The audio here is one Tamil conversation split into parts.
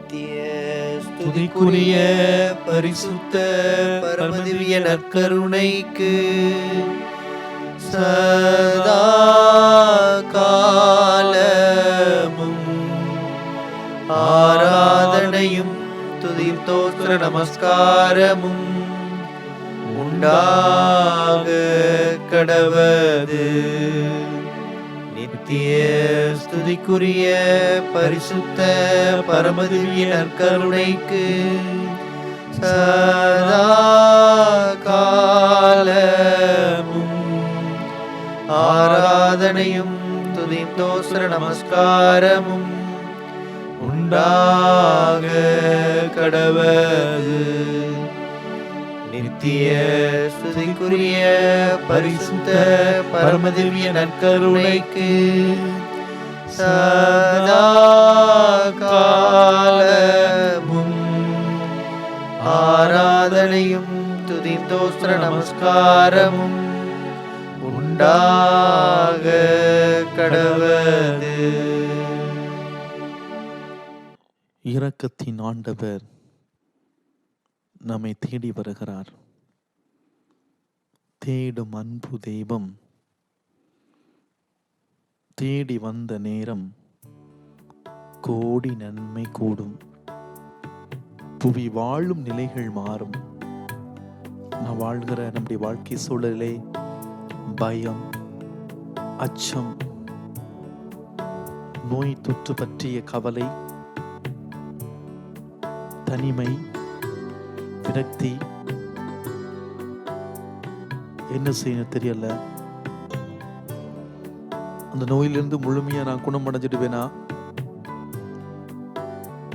நித்திய ஸ்துதிக்குரிய பரிசுத்த பரமதிவிய நற்கருணைக்கு சதா காலமும் ஆராதனையும் துதி தோத்திர நமஸ்காரமும் உண்டாக கடவது. நித்திய ஸ்துதிக்குரிய பரிசுத்த பரமதிவிய நற்கருணைக்கு சதா காலமும் ஆராதனையும் துதி தோத்திர நமஸ்காரமும் உண்டாக கடவது. நித்திய ஸ்துதிக்குரிய பரிசுத்த பரமதிவிய நற்கருணைக்கு சதா காலமும் ஆராதனையும் துதி தோத்திர நமஸ்காரமும் உண்டாக கடவது. இரக்கத்தின் ஆண்டவர் நம்மை தேடி வருகிறார். தேடும் அன்பு தெய்வம் தேடி வந்த நேரம் கோடி நன்மை கூடும். புவி வாழும் நிலைகள் மாறும். நான் வாழ்கிற நம்முடைய வாழ்க்கை சூழலே பயம், அச்சம், நோய் தொற்று பற்றிய கவலை, தனிமை, விரக்தி, என்ன செய்யணும் தெரியல. அந்த நோயிலிருந்து முழுமையா நான் குணமடைஞ்சிடுவேனா?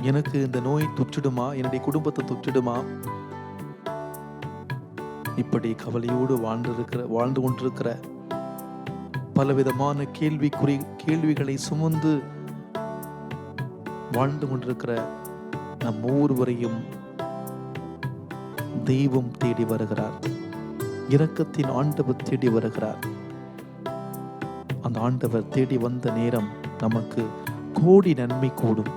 எனக்கு இந்த நோய் தொற்றிடுமா? என்னுடைய குடும்பத்தை தொற்றிடுமா? இப்படி கவலையோடு வாழ்ந்து கொண்டிருக்கிற பலவிதமான கேள்விகளை சுமந்து வாழ்ந்து கொண்டிருக்கிற நம் ஒவ்வொருவரையும் தெய்வம் தேடி வருகிறார். இரக்கத்தின் ஆண்டவர் தேடி வருகிறார். அந்த ஆண்டவர் தேடி வந்த நேரம் நமக்கு கோடி நன்மை கூடும்.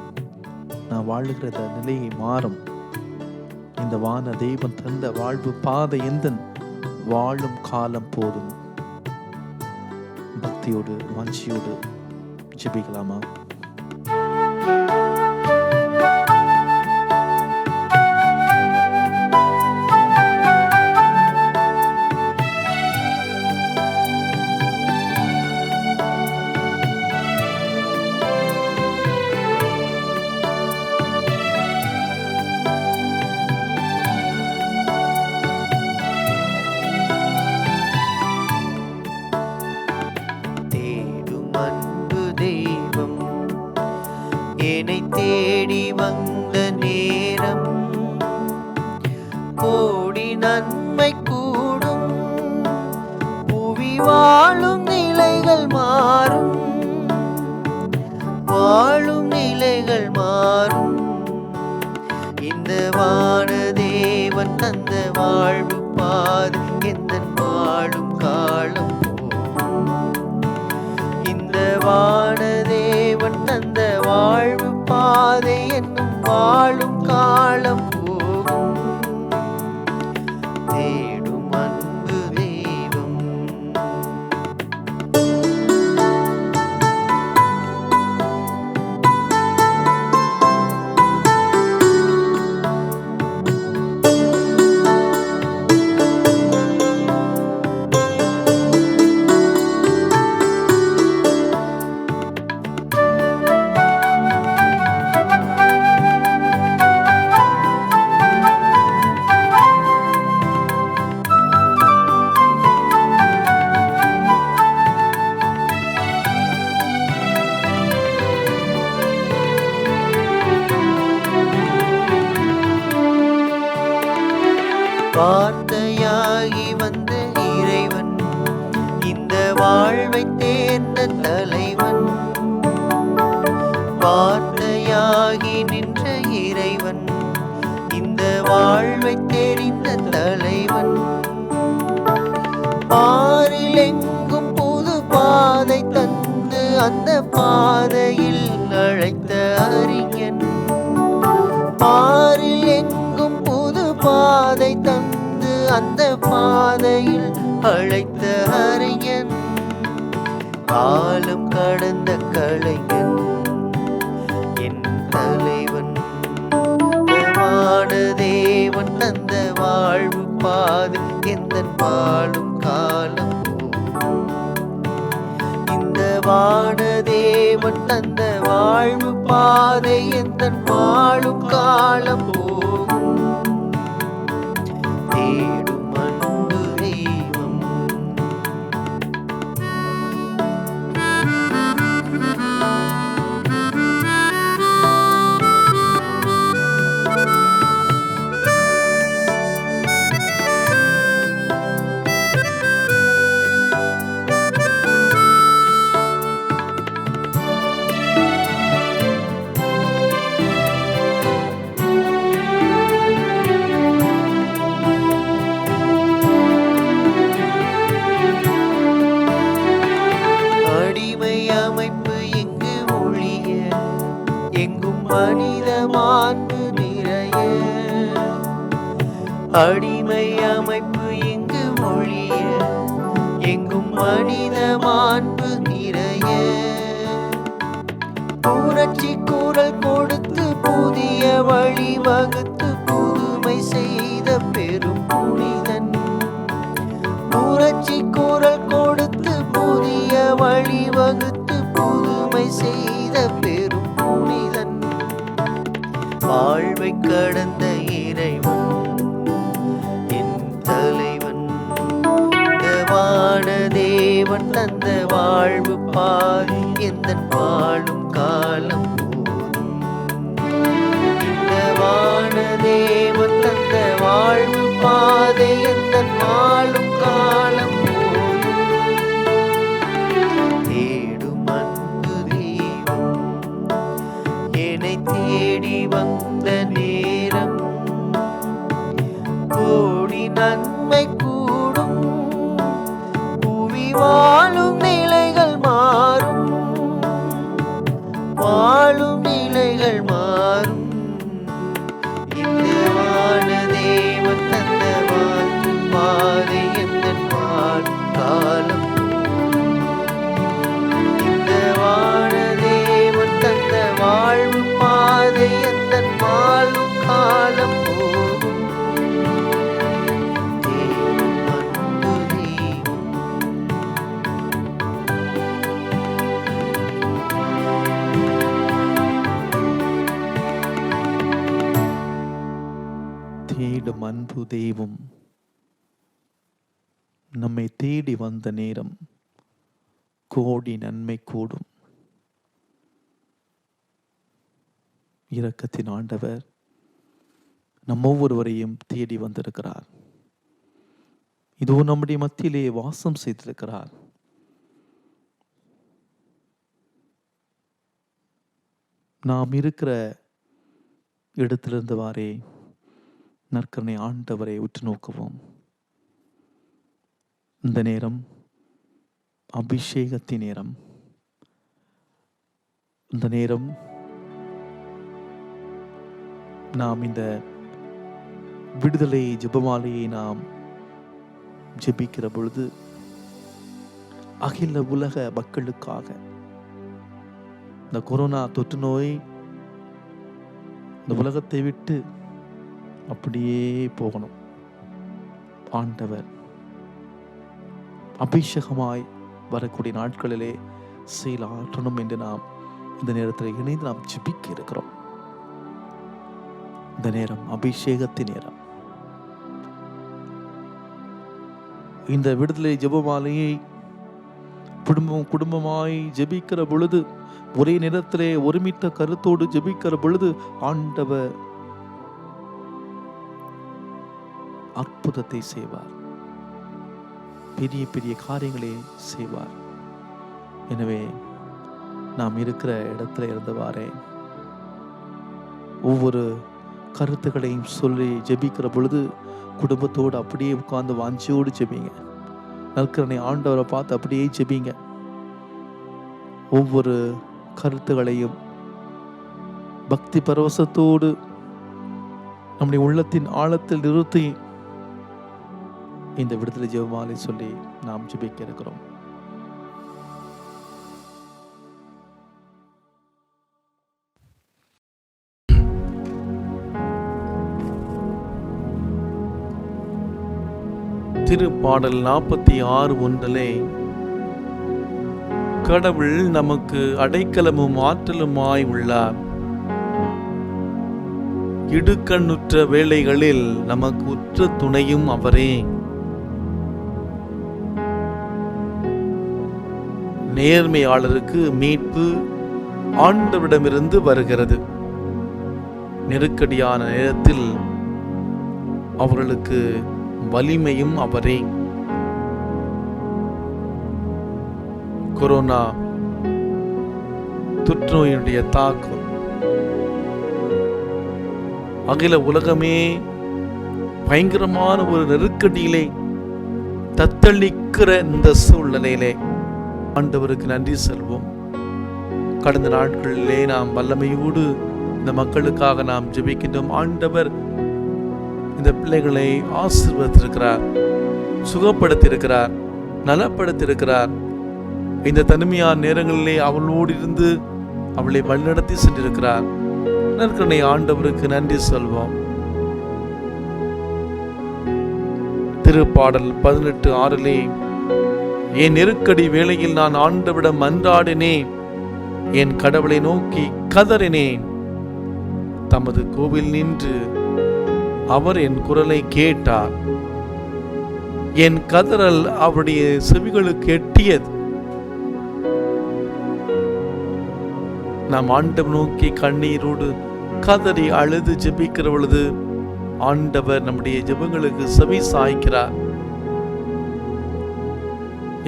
நான் வாழுகிற நிலையை மாறும். இந்த வான தெய்வம் தந்த வாழ்வு பாதை எந்த வாழும் காலம் போதும். பக்தியோடு வாஞ்சியோடு ஜெபிக்கலாமா? என்னை தேடி வந்த நேரம் கோடி நன்மை கூடும். புவி வாழும் நிலைகள் மாறும். வாழும் நிலைகள் மாறும். இந்த வான தேவன் தந்த வாழ்வு பாது எந்த வாழும் காலம் போகும். இந்த வான தேவன் தந்த வாழ்வு பாதை என்னும் வாழும் காலம் போகும். தேடும் அன்பு தெய்வம் வார்த்தையாகி வந்த இறைவன் இந்த வாழ்வை தேர்ந்த தலைவன். வார்த்தையாகி நின்ற இறைவன் இந்த வாழ்வை தெரிந்த தலைவன். பாரில் எங்கும் புது பாதை தந்து அந்த பாதையில் அழைத்த அறிஞன். அந்த பாதையில் அழைத்த அறிஞன், காலம் கடந்த கலைஞன், என் தலைவன். வான தேவன் தந்த வாழ்வு பாதை எந்தன் வாழும் காலம் போகும். இந்த வான தேவன் தந்த வாழ்வு பாதை எந்தன் வாழும் காலம் போகும். தேடும் அன்பு தெய்வம். அடிமை அமைப்பு எங்கு ஒழிய, எங்கும் மனித மாண்பு நிறைய. அடிமை அமைப்பு எங்கு ஒழிய, எங்கும் மனித மாண்பு நிறைய. புரட்சி குரல் கொடுத்து புதிய வழி வகுத்து புதுமை செய்த பெரும் புனிதன். புரட்சி குரல் கொடுத்து புதிய வழி வகுத்து புதுமை செய்த பெரும் புனிதன். வாழ்வை கடந்த இறைவன், என் தலைவன். இந்த வான தேவன் தந்த வாழ்வு பாதை எந்தன் வாழும் காலம் போதும். இந்த வான தேவன் தந்த வாழ்வு பாதை எந்தன் வாழும் காலம் போதும். தேடும் அன்பு தெய்வம் என்னை தேடி வந்த நேரம், கோடி நன்மை கூடும். புவி வாழும் நிலைகள் மாறும், வாழும் நிலைகள் மாறும். இந்த வான தேவன் தந்த வாழ்வு பாதை எந்தன் வாழும் காலம் போகும். இந்த வான தேவன் தந்த வாழ்வு பாதை எந்தன் வாழும் காலம் போகும். தேடும் அன்பு தெய்வம். தேடும் அன்பு தெய்வம் நம்மை தேடி வந்த நேரம், கோடி நன்மை கூடும். இரக்கத்தின் ஆண்டவர் நம் ஒவ்வொருவரையும் தேடி வந்திருக்கிறார். இதோ நம்முடைய மத்தியிலே வாசம் செய்திருக்கிறார். நாம் இருக்கிற இடத்திலிருந்தவாறே நற்கருணை ஆண்டவரை உற்று நோக்குவோம். இந்த நேரம் அபிஷேகத்தின் நேரம். இந்த நேரம் நாம் இந்த விடுதலை ஜெபமாலையை நாம் ஜெபிக்கிற பொழுது அகில உலக மக்களுக்காக இந்த கொரோனா தொற்று நோய் இந்த உலகத்தை விட்டு அப்படியே போகணும். ஆண்டவர் அபிஷேகமாய் வரக்கூடிய நாட்களிலே செயலாற்றணும் என்று நாம் இந்த நேரத்தில் இணைந்து நாம் ஜெபிக்க இருக்கிறோம். இந்த நேரம் அபிஷேகத்தின் நேரம். இந்த விடுதலை ஜெபமாலையை குடும்பமாய் ஜெபிக்கிற பொழுது, ஒரே நேரத்திலே ஒருமித்த கருத்தோடு ஜெபிக்கிற பொழுது ஆண்டவர் அற்புதத்தை செய்வார், பெரிய பெரிய காரியங்களை செய்வார். எனவே நாம் இருக்கிற இடத்துல இருந்தவாறே ஒவ்வொரு கருத்துக்களையும் சொல்லி ஜெபிக்கிற பொழுது குடும்பத்தோடு அப்படியே உட்கார்ந்து வாஞ்சியோடு ஜெபிங்க. நற்கருணை ஆண்டவரை பார்த்து அப்படியே ஜெபிங்க. ஒவ்வொரு கருத்துக்களையும் பக்தி பரவசத்தோடு நம்முடைய உள்ளத்தின் ஆழத்தில் நிறுத்தி இந்த விடுதலை ஜெபமாலை சொல்லி நாம் ஜெபிக்க இருக்கிறோம். திருப்பாடல் 46:1 கடவுள் நமக்கு அடைக்கலமும் ஆற்றலுமாய் உள்ளார். இடுக்கண்ணுற்ற வேளைகளில் நமக்கு உற்ற துணையும் அவரே. நேர்மையாளருக்கு மீட்பு ஆண்டவரிடமிருந்து வருகிறது. நெருக்கடியான நேரத்தில் அவர்களுக்கு வலிமையும் அவரே. கொரோனா தொற்றுநோயினுடைய தாக்கம் அகில உலகமே பயங்கரமான ஒரு நெருக்கடியிலே தத்தளிக்கிற இந்த சூழ்நிலையிலே ஆண்டவருக்கு நன்றி செல்வோம். கடந்த நாட்களிலே நாம் வல்லமையோடு இந்த மக்களுக்காக நாம் ஜெபிக்கின்றோம். ஆண்டவர் இந்த பிள்ளைகளை ஆசீர்வதித்திருக்கிறார், சுகப்படுத்தியிருக்கிறார், நலப்படுத்தியிருக்கிறார். இந்த தனிமையான நேரங்களிலே அவளோடு இருந்து அவளை வழிநடத்தி சென்றிருக்கிறார். நற்கருணை ஆண்டவருக்கு நன்றி சொல்வோம். திருப்பாடல் 18:6 என் நெருக்கடி வேளையில் நான் ஆண்டவரிடம் மன்றாடினேன், என் கடவுளை நோக்கி கதறினேன். தமது கோவில் நின்று அவர் என் குரலை கேட்டார். என் கதறல் அவருடைய செவிகளுக்கு எட்டியது. நாம் ஆண்டவர் நோக்கி கண்ணீரோடு கதறி அழுது ஜெபிக்கிற பொழுது ஆண்டவர் நம்முடைய ஜெபங்களுக்கு செவி சாய்க்கிறார்.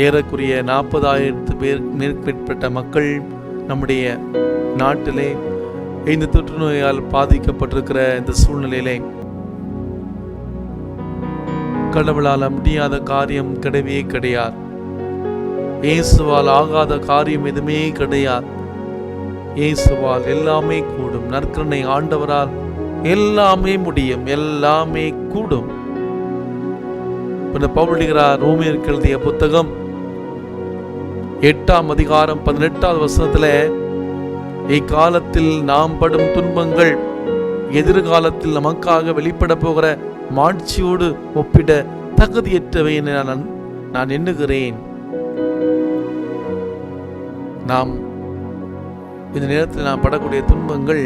ஏறக்குறைய 40,000 மேற்பட்ட மக்கள் நம்முடைய நாட்டிலே இந்த தொற்று நோயால் பாதிக்கப்பட்டிருக்கிற இந்த சூழ்நிலையிலே கடவுளால் முடியாத காரியம் கிடையவே கிடையாது. இயேசுவால் ஆகாத காரியம் எதுவுமே கிடையாது. இயேசுவால் எல்லாமே கூடும். நற்கருணை ஆண்டவரால் எல்லாமே முடியும், எல்லாமே கூடும். பவுல் ரோமியருக்கு எழுதிய புத்தகம் 8:18 இக்காலத்தில் நாம் படும் துன்பங்கள் எதிர்காலத்தில் நமக்காக வெளிப்பட போகிற மாட்சியோடு ஒப்பிட தகுதியற்றவை என நான் எண்ணுகிறேன். நாம் இந்த நேரத்தில் நாம் படக்கூடிய துன்பங்கள்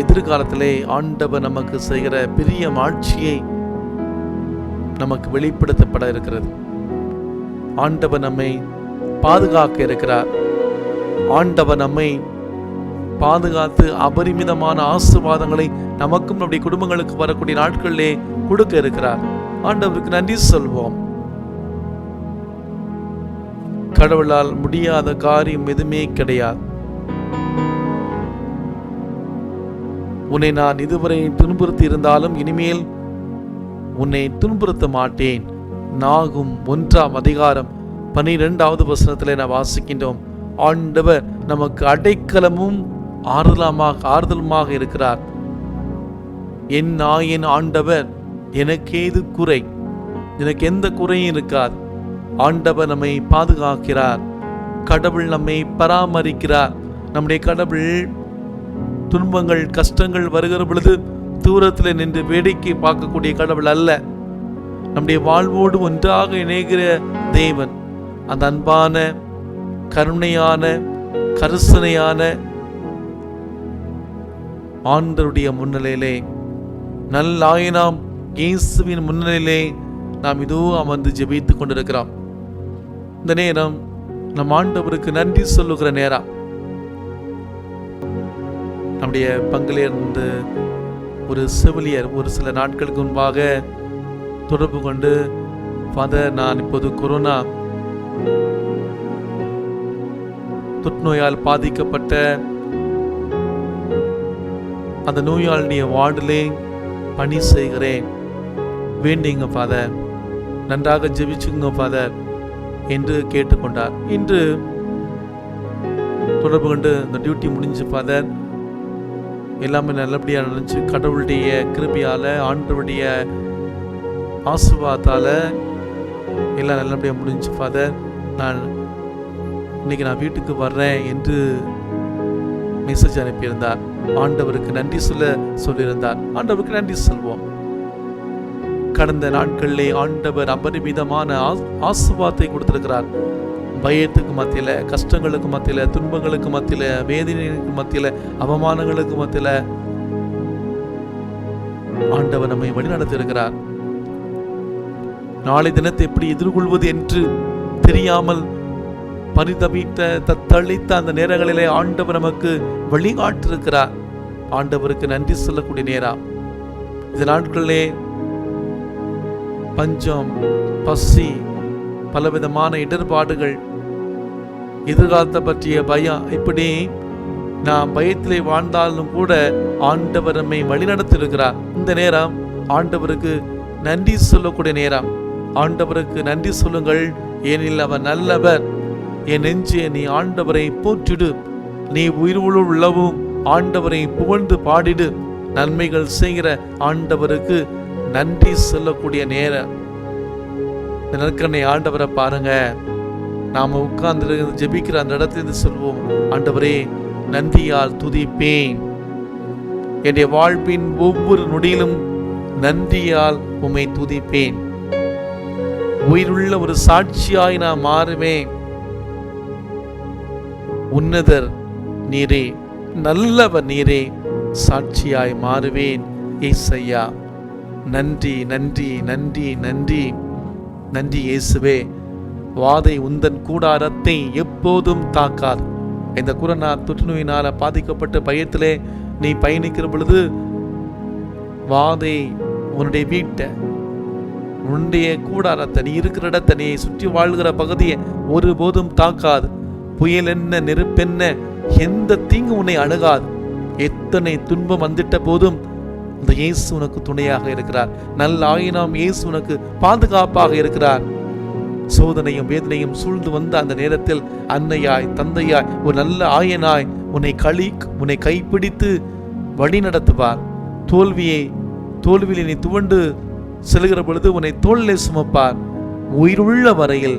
எதிர்காலத்திலே ஆண்டவர் நமக்கு செய்கிற பெரிய மாட்சியை நமக்கு வெளிப்படுத்தப்பட இருக்கிறது. ஆண்டவர் நம்மை பாதுகாக்க இருக்கிறார். ஆண்டவர் நம்மை பாதுகாத்து அபரிமிதமான ஆசீர்வாதங்களை நமக்கும் நம்முடைய குடும்பங்களுக்கு வரக்கூடிய நாட்களிலே கொடுக்க இருக்கிறார். ஆண்டவருக்கு நன்றி சொல்வோம். கடவுளால் முடியாத காரியம் எதுவுமே கிடையாது. உன்னை நான் இதுவரை துன்புறுத்தி இருந்தாலும் இனிமேல் உன்னை துன்புறுத்த மாட்டேன். நாகும் 1:12 நாம் வாசிக்கின்றோம். ஆண்டவர் நமக்கு அடைக்கலமும் ஆறுதலுமாக இருக்கிறார். என் நாயின் ஆண்டவர் எனக்கு ஏது குறை, எனக்கு எந்த குறையும் இருக்காது. ஆண்டவர் நம்மை பாதுகாக்கிறார். கடவுள் நம்மை பராமரிக்கிறார். நம்முடைய கடவுள் துன்பங்கள் கஷ்டங்கள் வருகிற பொழுது தூரத்தில் நின்று வேடிக்கை பார்க்கக்கூடிய கடவுள் அல்ல. நம்முடைய வாழ்வோடு ஒன்றாக இணைகிற தேவன். அந்த அன்பான கருணையான கரிசனையான ஆண்டவருடைய முன்னிலையிலே, நல்லாயினாம் இயேசுவின் முன்னிலையிலே நாம் இதோ அமர்ந்து ஜெபித்துக் கொண்டிருக்கிறோம். இந்த நேரம் நம் ஆண்டவருக்கு நன்றி சொல்லுகிற நேரம். நம்முடைய பங்கிலிருந்து ஒரு செவிலியர் ஒரு சில நாட்களுக்கு முன்பாக தொடர்பு கொண்டு, ஃபாதர், நான் இப்போது கொரோனா தொற்று நோயால் பாதிக்கப்பட்ட அந்த நோயாளிய வார்டிலே பணி செய்கிறேன், வேண்டிங்க ஃபாதர், நன்றாக ஜெபிச்சுங்க ஃபாதர் என்று கேட்டுக்கொண்டார். இன்று தொடர்பு கொண்டு இந்த டியூட்டி முடிஞ்சு ஃபாதர், எல்லாமே நல்லபடியாக நடந்துச்சு. கடவுளுடைய கிருபையால், ஆண்டவருடைய ஆசீர்வாதத்தால் எல்லாம் நல்லபடியாக முடிஞ்சு ஃபாதர், இன்னைக்கு நான் வீட்டுக்கு வர்றேன் என்று மெசேஜ் அனுப்பியிருந்தார். ஆண்டவருக்கு நன்றி சொல்லியிருந்தார். ஆண்டவருக்கு நன்றி சொல்வோம். கடந்த நாட்களிலே ஆண்டவர் அபரிமிதமான ஆசீர்வாதத்தை கொடுத்திருக்கிறார். பயத்துக்கு மத்தியில, கஷ்டங்களுக்கு மத்தியில, துன்பங்களுக்கு மத்தியில, வேதனைகளுக்கு மத்தியில, அவமானங்களுக்கு மத்தியில ஆண்டவர் நம்மை வழிநடத்தி இருக்கிறார். நாளை தினத்தை எப்படி எதிர்கொள்வது என்று தெரியாமல் பரிதபித்த தத்தளித்த அந்த நேரங்களிலே ஆண்டவர் நமக்கு வழிகாட்டிருக்கிறார். ஆண்டவருக்கு நன்றி சொல்லக்கூடிய நேரம். இந்த நாட்களிலே பஞ்சம், பசி, பலவிதமான இடர்பாடுகள், எதிர்காலத்தை பற்றிய பயம், இப்படி நாம் பயத்திலே வாழ்ந்தாலும் கூட ஆண்டவர் நம்மை வழிநடத்தியிருக்கிறார். இந்த நேரம் ஆண்டவருக்கு நன்றி சொல்லக்கூடிய நேரம். ஆண்டவருக்கு நன்றி சொல்லுங்கள், ஏனில் அவர் நல்லவர். என் நெஞ்சே நீ ஆண்டவரை போற்றிடு, நீ உயிரோடு உள்ளவும் ஆண்டவரை புகழ்ந்து பாடிடு. நன்மைகள் செய்கிற ஆண்டவருக்கு நன்றி சொல்லக்கூடிய நேரம். இந்த நற்கரணை ஆண்டவரை பாருங்க. நாம உட்கார்ந்து ஜெபிக்கிற அந்த இடத்துல சொல்வோம், ஆண்டவரே நன்றியால் துதிப்பேன். என்னுடைய வாழ்வின் ஒவ்வொரு நொடியிலும் நன்றியால் உம்மை துதிப்பேன். உயிருள்ள ஒரு சாட்சியாய் நான் மாறுவேன். உன்னதர் நீரே, நல்லவர் நீரே, சாட்சியாய் மாறுவேன். ஏசையா, நன்றி நன்றி நன்றி நன்றி நன்றி இயேசுவே. வாதை உந்தன் கூடாரத்தை எப்போதும் தாக்காது. இந்த கொரோனா தொற்று நோயினால பாதிக்கப்பட்ட பயத்திலே நீ பயணிக்கிற பொழுது வாதை உன்னுடைய வீட்டை, உன்னுடைய கூடாரத்தை, நீ இருக்கிற இடத்தை, நீ சுற்றி வாழ்கிற பகுதியை ஒருபோதும் தாக்காது. புயல் என்ன, நெருப்பென்ன, எந்த தீங்கு உன்னை அணுகாது. எத்தனை துன்பம் வந்துட்ட போதும் அந்த இயேசு உனக்கு துணையாக இருக்கிறார். நல்ல ஆயினாம் இயேசு உனக்கு பாதுகாப்பாக இருக்கிறார். சோதனையும் வேதனையும் சூழ்ந்து வந்த அந்த நேரத்தில் அன்னையாய், தந்தையாய், ஒரு நல்ல ஆயனாய் உன்னை கைப்பிடித்து வழி நடத்துவார். தோல்வியில் நீ துவண்டு செல்கிற பொழுது உன்னை தோளிலே சுமப்பார். உயிருள்ள வரையில்,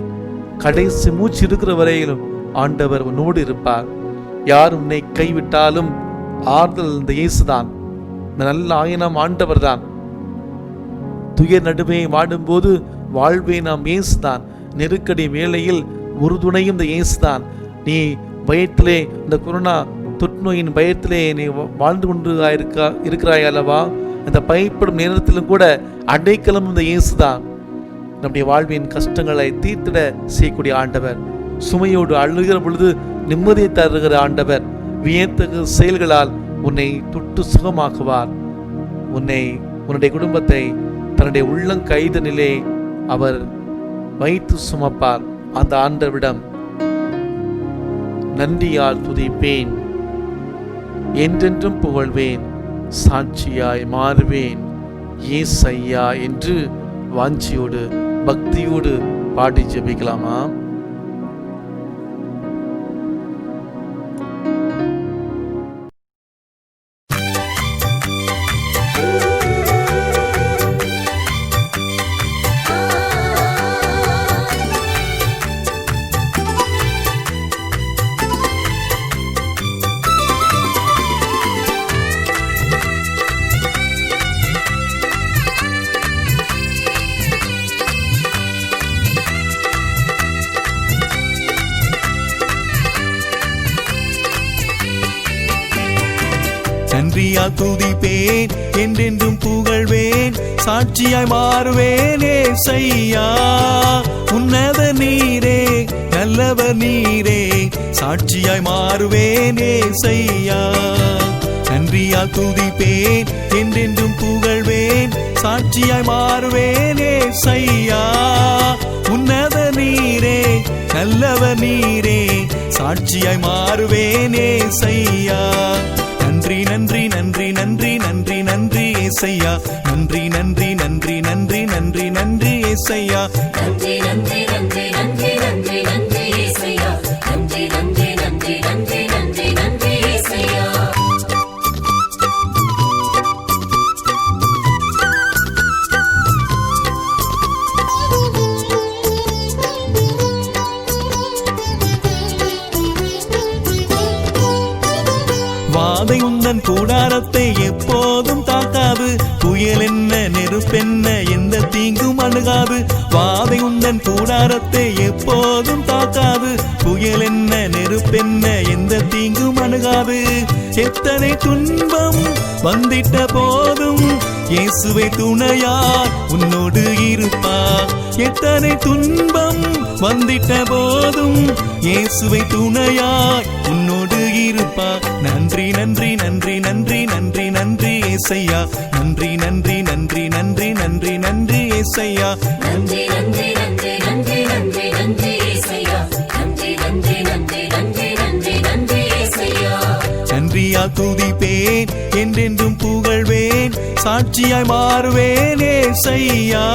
கடைசி மூச்சு இருக்கிற வரையிலும் ஆண்டவர் உன்னோடு இருப்பார். யார் உன்னை கைவிட்டாலும் ஆறுதல் இந்த இயேசுதான், இந்த நல்ல ஆயனாம் ஆண்டவர் தான். துயர் நடுவே வாடும்போது வாழ்வே நாம் இயேசுதான். நெருக்கடி வேளையில் உறுதுணையும் இந்த இயேசுதான். நீ பயத்திலே, இந்த கொரோனா தொற்று நோயின் பயத்திலே நீ வாழ்ந்து கொண்டு இருக்கிறாய் அல்லவா? அந்த பயப்படும் நேரத்திலும் கூட அடைக்கலம் இந்த இயேசுதான். நம்முடைய வாழ்வின் கஷ்டங்களை தீர்த்திட செய்யக்கூடிய ஆண்டவர். சுமையோடு அழுகிற பொழுது நிம்மதியை தருகிற ஆண்டவர். வியத்தகு செயல்களால் உன்னை தொட்டு சுகமாக்குவார். உன்னுடைய குடும்பத்தை தன்னுடைய உள்ளங்கைதனிலே அவர் வைத்து சுமப்பார். அந்த ஆண்டவரிடம் நன்றியால் துதிப்பேன், என்றென்றும் புகழ்வேன், சாட்சியாய் மாறுவேன் ஏசையா என்று வாஞ்சியோடு பக்தியோடு பாடி ஜெபிக்கலாமா? நன்றியால் துதிப்பேன், என்றென்றும் புகழ்வேன், சாட்சியாய் மாறுவேன் ஏசையா. உன்னத நீரே, நல்லவர் நீரே, சாட்சியாய் மாறுவேன் ஏசையா. நன்றியால் துதிப்பேன், என்றென்றும் புகழ்வேன், சாட்சியாய் மாறுவேன் ஏசையா. உன்னத நீரே, நல்லவர் நீரே, சாட்சியாய் மாறுவேன் ஏசையா. நன்றி நன்றி நன்றி நன்றி நன்றி நன்றி ஏசையா. நன்றி நன்றி நன்றி நன்றி நன்றி நன்றி ஏசையா. நன்றி நன்றி நன்றி நன்றி நன்றி நன்றி ஏசையா. நன்றி நன்றி நன்றி நன்றி நன்றி நன்றி ஏசையா. வாதை உந்தன் கூடாரத்தை எப்போதும் தாக்காது. புயல் என்ன நெருப்பென்ன எந்த தீங்கும் அணுகாது. வாதை உந்தன் கூடாரத்தை எப்போதும் தாக்காது. புயல் என்ன நெருப்பென்ன எந்த தீங்கும் அணுகாது. எத்தனை துன்பம் வந்திட்ட போதும் இயேசுவை துணையார் உன்னோடு இருப்பார். எத்தனை துன்பம் வந்திட்ட போதும் இயேசுவை துணையாய் உன்னோடு இருப்பார். நன்றி நன்றி நன்றி நன்றி நன்றி நன்றி ஏசையா. நன்றி நன்றி நன்றி நன்றி நன்றி நன்றி ஏசையா. நன்றி நன்றி நன்றி நன்றி நன்றி நன்றி ஏசையா. நன்றி நன்றி நன்றி நன்றி நன்றி நன்றி ஏசையா. நன்றியால் துதிப்பேன், என்றென்றும் புகழ்வேன், சாட்சியாய் மாறுவேன் ஏசையா.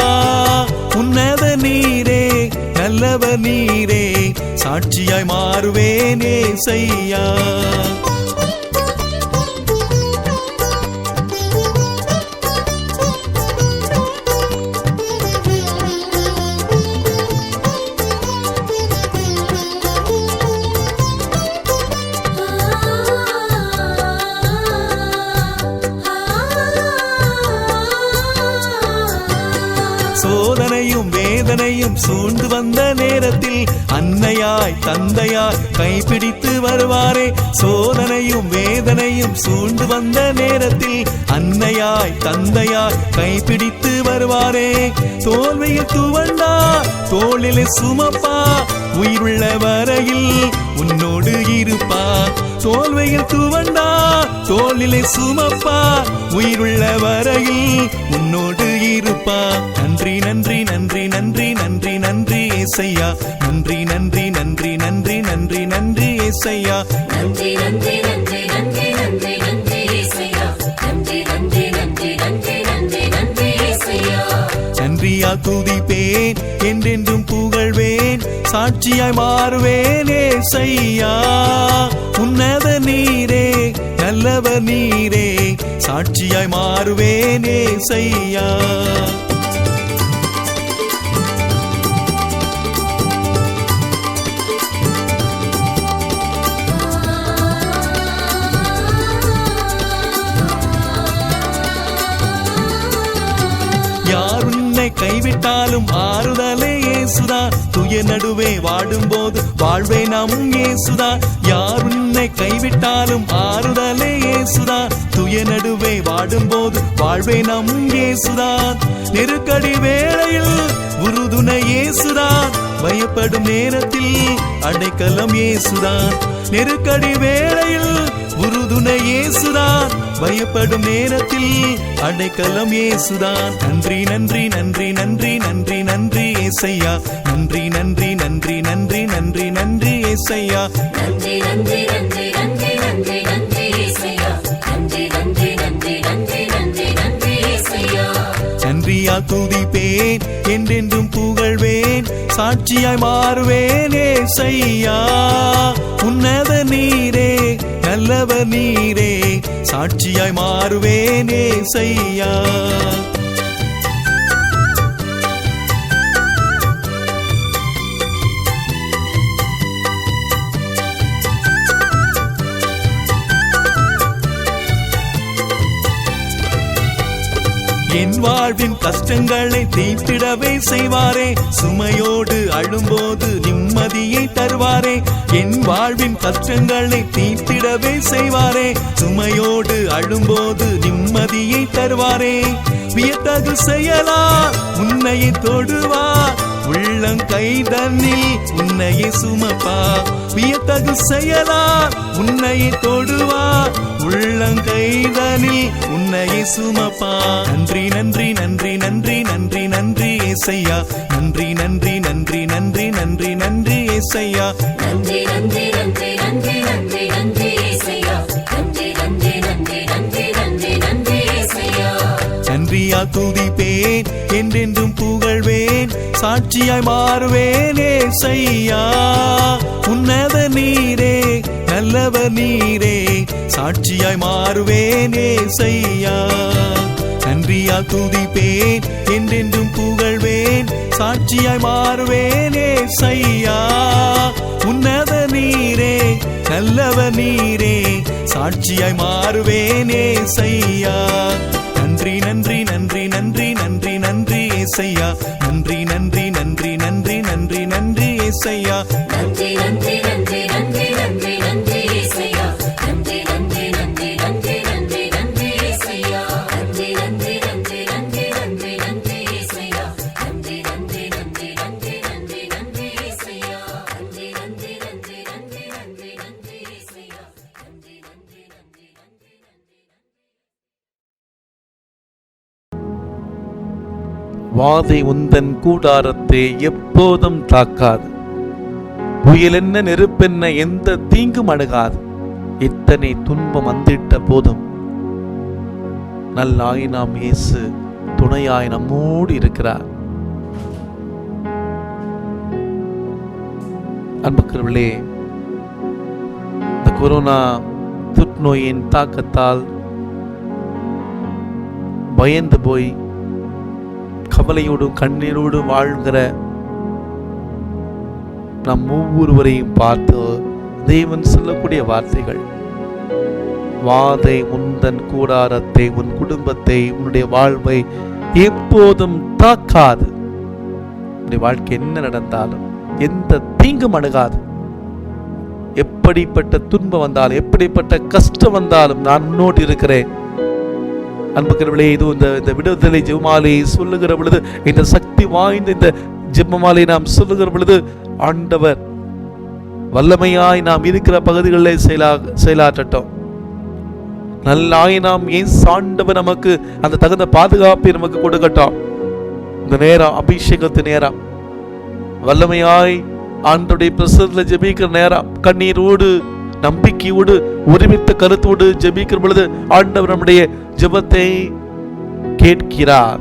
உன்னத நீரே, நல்லவர் நீரே, சாட்சியாய் மாறுவேன் ஏசையா. சோதனையும் வேதனையும் சூழ்ந்து வந்த நேரத்தில் அன்னையாய் தந்தையாய் கைப்பிடித்து வருவாரே. சோதனையும் வேதனையும் சூழ்ந்து வந்த நேரத்தில் அன்னையாய் தந்தையாய் கைப்பிடித்து வருவாரே. தோல்வியில் துவண்டா தோளிலே சுமப்பா, உயிருள்ள வரையில் உன்னோடு இருப்பா. தோல்வியில் துவண்டா தோளிலே சுமப்பா, உயிருள்ள வரையில் உன்னோடு இருப்பா. நன்றி நன்றி நன்றி நன்றி நன்றி நன்றி ஏசையா. நன்றி நன்றி நன்றி நன்றி நன்றி நன்றி ஏசையா. நன்றி நன்றி நன்றி நன்றி நன்றி நன்றி ஏசையா. நன்றி நன்றி நன்றி நன்றி நன்றி நன்றி ஏசையா. நன்றியால் துதிப்பேன், என்றென்றும் புகழ்வேன், சாட்சியாய் மாறுவேன் ஏசையா. உன்னத நீரே, நல்லவர் நீரே, சாட்சியாய் மாறுவேன் ஏசையா. யார் உன்னை கைவிட்டாலும் ஆறுதலே இயேசுதா. துய நடுவே வாடும்போது வாழ்வே நம் இயேசுதா. யார் உன்னை கைவிட்டாலும் ஆறுதலே இயேசுதா. துய நடுவே வாடும்போது வாழ்வே நம் இயேசுதா. நெருக்கடி வேளையில் உறுதுணை இயேசுதா. பயப்படும் நேரத்தில் அடைக்கலம் இயேசுதா. நெருக்கடி வேளையில் உறுதுணை இயேசுதான். பயப்படும் நேரத்தில் அடைக்கலம் இயேசுதான். நன்றி நன்றி நன்றி நன்றி நன்றி நன்றி ஏசையா. நன்றி நன்றி நன்றி நன்றி நன்றி நன்றி ஏசையா. நன்றி நன்றி நன்றி நன்றி நன்றி நன்றி ஏசையா. நன்றி நன்றி நன்றி நன்றி நன்றி நன்றி ஏசையா. நன்றியால் துதிப்பேன், என்றென்றும் புகழ்வேன், சாட்சியாய் மாறுவேன் ஏசையா. உன்னத நீரே, நல்லவர் நீரே, சாட்சியாய் மாறுவேன் ஏசையா. என் வாழ்வின் கஷ்டங்களை தீர்த்திடவே செய்வாரே. சுமையோடு அழும்போது நிம்மதியை தருவாரே. என் வாழ்வின் கஷ்டங்களை தீர்த்திடவே செய்வாரே. சுமையோடு அழும்போது நிம்மதியை தருவாரே. வியத்தகு செயலா உன்னையை தொடுவார், உள்ளங்கை தன்னில் உன்னையை சுமப்பா. வியத்தகு செயலா உன்னையை தொடுவார், உள்ளங்கை தன்னில் உன்னையை சுமப்பா. நன்றி நன்றி நன்றி நன்றி நன்றி நன்றி ஏசையா. நன்றி நன்றி நன்றி நன்றி நன்றி நன்றி ஏசையா. நன்றி நன்றி நன்றி நன்றி நன்றி நன்றி ஏசையா. நன்றி நன்றி நன்றி நன்றி நன்றி நன்றி ஏசையா. நன்றியால் துதிப்பேன், என்றென்றும் புகழ்வேன், சாட்சியாய் மாறுவேன் ஏசையா. உன்னத நீரே, நல்லவர் நீரே, சாட்சியாய் மாறுவேன் ஏசையா. நன்றியால் துதிப்பேன், என்றென்றும் புகழ்வேன், சாட்சியாய் மாறுவேன் ஏசையா. உன்னத நீரே, நல்லவர் நீரே, சாட்சியாய் மாறுவேன் ஏசையா. நன்றி நன்றி நன்றி நன்றி நன்றி நன்றி ஏசையா. நன்றி நன்றி நன்றி நன்றி நன்றி நன்றி ஏசையா. நன்றி நன்றி நன்றி நன்றி நன்றி நன்றி ஏசையா. நன்றி நன்றி நன்றி நன்றி நன்றி நன்றி ஏசையா. நன்றி நன்றி நன்றி நன்றி நன்றி நன்றி ஏசையா. நன்றி நன்றி நன்றி நன்றி நன்றி நன்றி ஏசையா. நன்றி நன்றி நன்றி நன்றி நன்றி நன்றி ஏசையா. நன்றி நன்றி நன்றி நன்றி நன்றி. வாதை உந்தன் கூடாரத்தை எப்போதும் தாக்காது. புயல் என்ன நெருப்பென்ன எந்த தீங்கும் அணுகாது. இத்தனை துன்பம் வந்திட்ட போதும் நல்லாயினாம் இயேசு துணையாய் நம்மோடு இருக்கிறார். அன்புக்குரியவர்களே, இந்த கொரோனா தொற்றுநோயின் தாக்கத்தால் பயந்து போய் கவலையோடும் கண்ணீரோடும் வாழ்கிற நம் ஒவ்வொருவரையும் பார்த்து தேவன் சொல்லக்கூடிய வார்த்தைகள், வாதை உந்தன் கூடாரத்தை, உன் குடும்பத்தை, உன்னுடைய வாழ்வை எப்போதும் தாக்காது. உன்னுடைய வாழ்க்கை என்ன நடந்தாலும் எந்த தீங்கும் அணுகாது. எப்படிப்பட்ட துன்பம் வந்தாலும் எப்படிப்பட்ட கஷ்டம் வந்தாலும் நான் உன்னோடு இருக்கிறேன். அன்புக்கிறவர்களே, இது இந்த விடுதலை ஜெபமாலை சொல்லுகிற பொழுது, இந்த சக்தி வாய்ந்த இந்த ஜெபமாலை நாம் சொல்லுகிற பொழுது, ஆண்டவர் வல்லமையாய் நாம் இருக்கிற பகுதிகளில் செயலாற்றட்டும். நல்லாய் நாம் ஏன் ஆண்டவர் நமக்கு அந்த தகுந்த பாதுகாப்பை நமக்கு கொடுக்கட்டும். இந்த நேரம் அபிஷேகத்து நேரம், வல்லமையாய் ஆண்டவருடைய பிரசன்னத்தில் ஜெபிக்கிற நேரம், கண்ணீரோடு நம்பிக்கையோடு ஒருமித்த கருத்தோடு ஜெபிக்கிற பொழுது ஆண்டவர் நம்முடைய ஜெபத்தை கேட்கிறார்.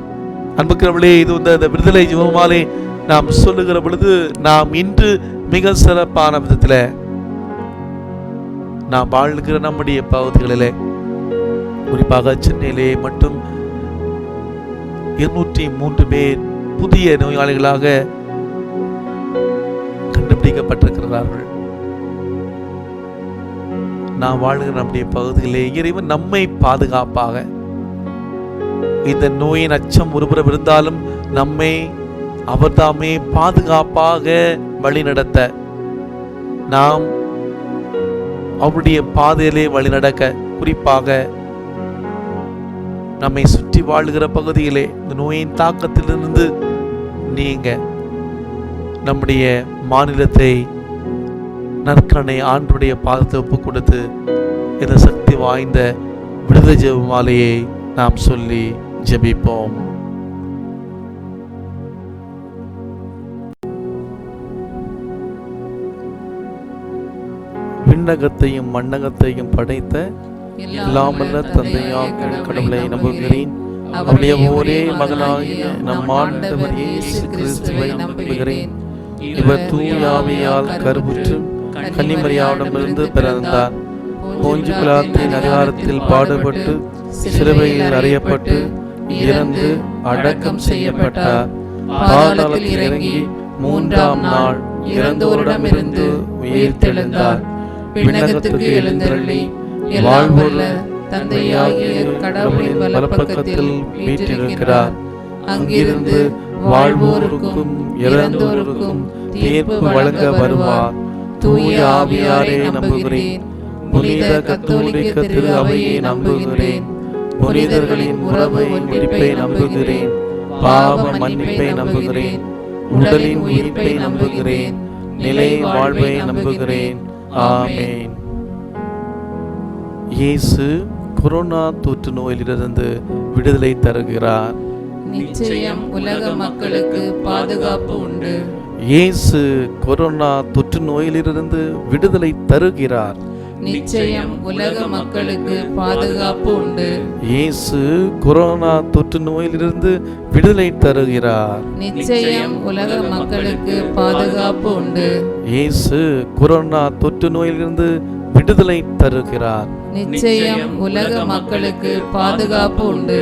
அன்புக்கிறவர்களே, இது இந்த விடுதலை ஜெபமாலை நாம் சொல்லுகிற பொழுது, நாம் இன்று மிக சிறப்பான விதத்தில் நாம் வாழ்கிற நம்முடைய பகுதிகளிலே, குறிப்பாக சென்னையிலே மட்டும் 203 பேர் புதிய நோயாளிகளாக கண்டுபிடிக்கப்பட்டிருக்கிறார்கள். நாம் வாழ்கிற நம்முடைய பகுதியிலே இறைவன் நம்மை பாதுகாப்பாக, இந்த நோயின் அச்சம் ஒருபுறம் இருந்தாலும் நம்மை அவர்தாமே பாதுகாப்பாக வழிநடத்த, நாம் அவருடைய பாதையிலே வழிநடக்க, குறிப்பாக நம்மை சுற்றி வாழ்கிற பகுதியிலே இந்த நோயின் தாக்கத்திலிருந்து நீங்க நம்முடைய மாநிலத்தை நற்கரணை ஆண்டுடைய பாதத்தை ஒப்பு கொடுத்து இந்த சக்தி வாய்ந்த விடுதலை ஜெபமாலையை நாம் சொல்லி ஜெபிப்போம். விண்ணகத்தையும் மண்ணகத்தையும் படைத்த எல்லாமல்ல தந்தையாகிய கடவுளை நம்புகிறேன். அவருடைய ஒரே மகனாகிய நம் ஆண்டவர் இயேசு கிறிஸ்துவை நம்புகிறேன். இவர் தூய ஆவியால் கருவுற்று கன்னிமரியாவிடமிருந்து பிறந்தார். போஞ்சு பிலாத்தின் அதிகாரத்தில் பாடுபட்டு சிலுவையில் அறையப்பட்டு இறந்து அடக்கம் செய்யப்பட்டார். பாதாளத்தில் இறங்கி 3ஆம் நாள் இறந்தோரிடமிருந்து உயிர்த்தெழுந்தார். விண்ணகத்துக்கு எழுந்தருளி வாழ்வுள்ள தந்தையாகிய கடவுளின் வலப்பக்கத்தில் வீற்றிருக்கிறார். அங்கிருந்து வாழ்வோருக்கும் இறந்தோருக்கும் தீர்ப்பு வழங்க வருவார். தூய ஆவியாரை நம்புகிறேன். புனித கத்தோலிக்க திரு அவையை நம்புகிறேன். புனிதர்களின் உறவை உயிர்ப்பை நம்புகிறேன். பாவ மன்னிப்பை நம்புகிறேன். உடலின் உயிர்ப்பை நம்புகிறேன். நிலை வாழ்வை நம்புகிறேன். ஆமென். இயேசு கொரோனா தொற்று நோயிலிருந்து விடுதலை தருகிறார். நிச்சயம் உலக மக்களுக்கு பாதுகாப்பு உண்டு. இயேசு கொரோனா தொற்று நோயிலிருந்து விடுதலை தருகிறார். நிச்சயம் உலக மக்களுக்கு பாதுகாப்பு உண்டு. இயேசு கொரோனா தொற்று நோயிலிருந்து விடுதலை தருகிறார். நிச்சயம் உலக மக்களுக்கு பாதுகாப்பு உண்டு. இயேசு கொரோனா தொற்று நோயிலிருந்து விடுதலை தருகிறார். நிச்சயம் உலக மக்களுக்கு பாதுகாப்பு உண்டு.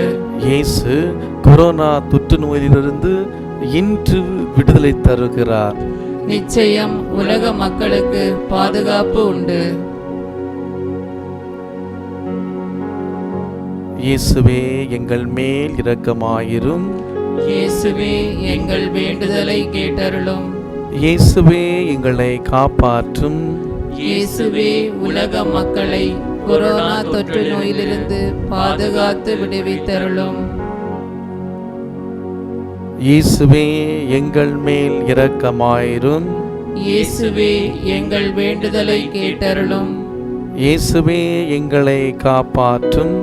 இயேசு கொரோனா தொற்று நோயிலிருந்து இன்று விடுதலை தருகிறார். நிச்சயம் உலக மக்களுக்கு பாதுகாப்பு உண்டு. இயேசுவே எங்கள் மேல் இரக்கமாயிரும். இயேசுவே எங்கள் வேண்டுதலை கேட்டருளும். இயேசுவே எங்களை காப்பாற்றும். இயேசுவே உலக மக்களை கொரோனா தொற்று நோயிலிருந்து பாதுகாத்து விடுவித்தருளும். இயேசுவே எங்கள் மேல் இரக்கமாயிரும். இயேசுவே எங்கள் வேண்டுதலை கேட்டருளும். இயேசுவே எங்களை காப்பாற்றும்.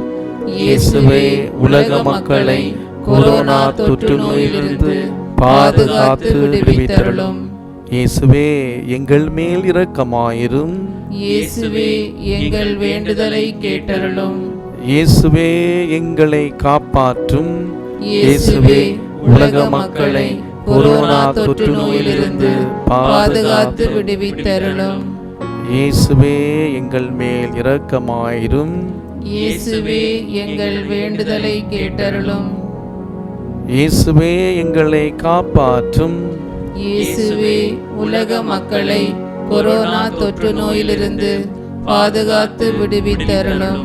இயேசுவே உலக மக்களை கொரோனா தொற்று நோயிலிருந்து பாதுகாத்து விடுவித்தருளும். இயேசுவே எங்கள் மேல் இரக்கமாயிரும். இயேசுவே எங்கள் வேண்டுதலை கேட்டருளும். இயேசுவே எங்களை காப்பாற்றும். இயேசுவே உலக மக்களை கொரோனா தொற்று நோயிலிருந்து பாதுகாத்து விடுவித்தருளும். இயேசுவே எங்கள் மேல் இரக்கமாயிரும். இயேசுவே எங்கள் வேண்டுதலை கேட்டருளும். இயேசுவே எங்களை காப்பாற்றும். இயேசுவே உலக மக்களை கொரோனா தொற்று நோயிலிருந்து பாதுகாத்து விடுவித்தருளும்.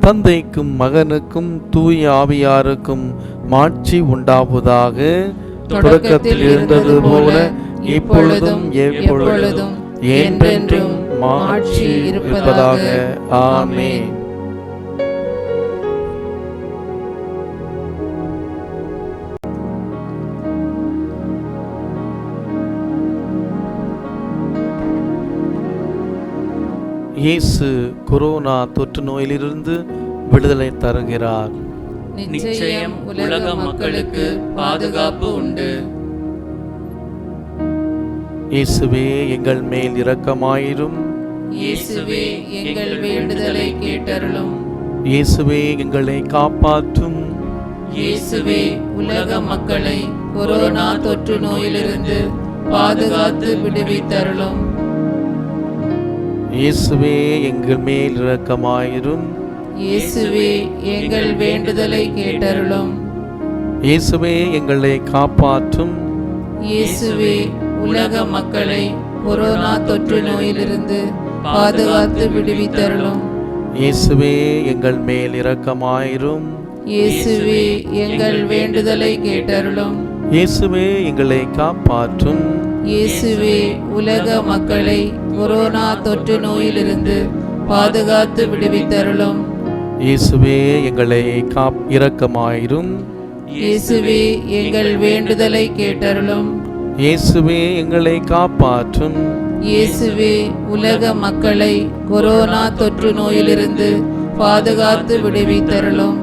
தந்தைக்கும் மகனுக்கும் தூய ஆவியாருக்கும் மாட்சி உண்டாவதாக. தொடக்கத்தில் இருந்தது போல இப்பொழுதும் எப்பொழுதும் என்றென்றும் மாட்சி இருப்பதாக. ஆமென். இயேசு கொரோனா தொற்று நோயிலிருந்து விடுதலை தருகிறார். நிச்சயம் உலக மக்களுக்கு பாதுகாப்பு உண்டு. இயேசுவே எங்கள் மேல் இரக்கமாயிரும். இயேசுவே எங்கள் வேண்டுதலை கேட்டருளும். இயேசுவே எங்களை காப்பாற்றும். இயேசுவே உலக மக்களை கொரோனா தொற்று நோயிலிருந்து பாதுகாத்து விடுவித்தருளும். இயேசுவே எங்கள் மேல் இரக்கமாயிரும். இயேசுவே எங்கள் வேண்டுதலை கேட்டருளும். இயேசுவே எங்களை காப்பாற்றும். இயேசுவே உலக மக்களை கொரோனா தொற்று நோயிலிருந்து பாதுகாத்து விடுவித்தருளும். இயேசுவே எங்கள் மேல் இரக்கமாயிரும். இயேசுவே எங்கள் வேண்டுதலை கேட்டருளும். இயேசுவே எங்களை காப்பாற்றும். இயேசுவே உலக மக்களை கொரோனா தொற்று நோயிலிருந்து பாதுகாத்து விடுவித்தருளும். இயேசுவே எங்களை இரக்கமாயிரும். இயேசுவே எங்கள் வேண்டுதலை கேட்டருளும். இயேசுவே எங்களை காப்பாற்றும். இயேசுவே உலக மக்களை கொரோனா தொற்று நோயிலிருந்து பாதுகாத்து விடுவித்தருளும்.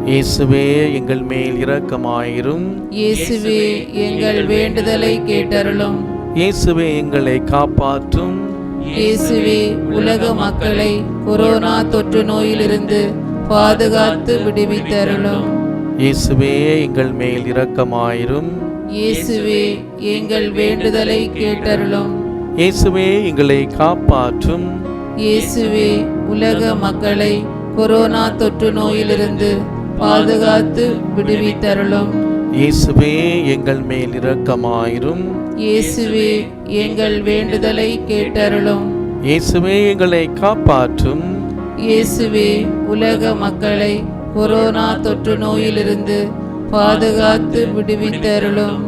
இயேசுவே எங்கள் மேல் இரக்கமாயிரும். இயேசுவே எங்கள் வேண்டுதலை கேட்டருளும். இயேசுவே எங்களை காப்பாற்றும். இயேசுவே உலக மக்களை கொரோனா தொற்று நோயிலிருந்து பாதுகாத்து விடுவித்தருளும். இயேசுவே எங்கள் மேல் இரக்கமாயிரும். இயேசுவே எங்கள் வேண்டுதலை கேட்டருளும். இயேசுவே எங்களை காப்பாற்றும். இயேசுவே உலக மக்களை கொரோனா தொற்று நோயிலிருந்து பாதுகாத்து விடுவித்தருளும். இயேசுவே எங்கள் மேல் இரக்கமாயிரும். இயேசுவே எங்கள் வேண்டுதலை கேட்டருளும். இயேசுவே எங்களை காப்பாற்றும். இயேசுவே உலக மக்களை கொரோனா தொற்று நோயிலிருந்து பாதுகாத்து விடுவித்தருளும்.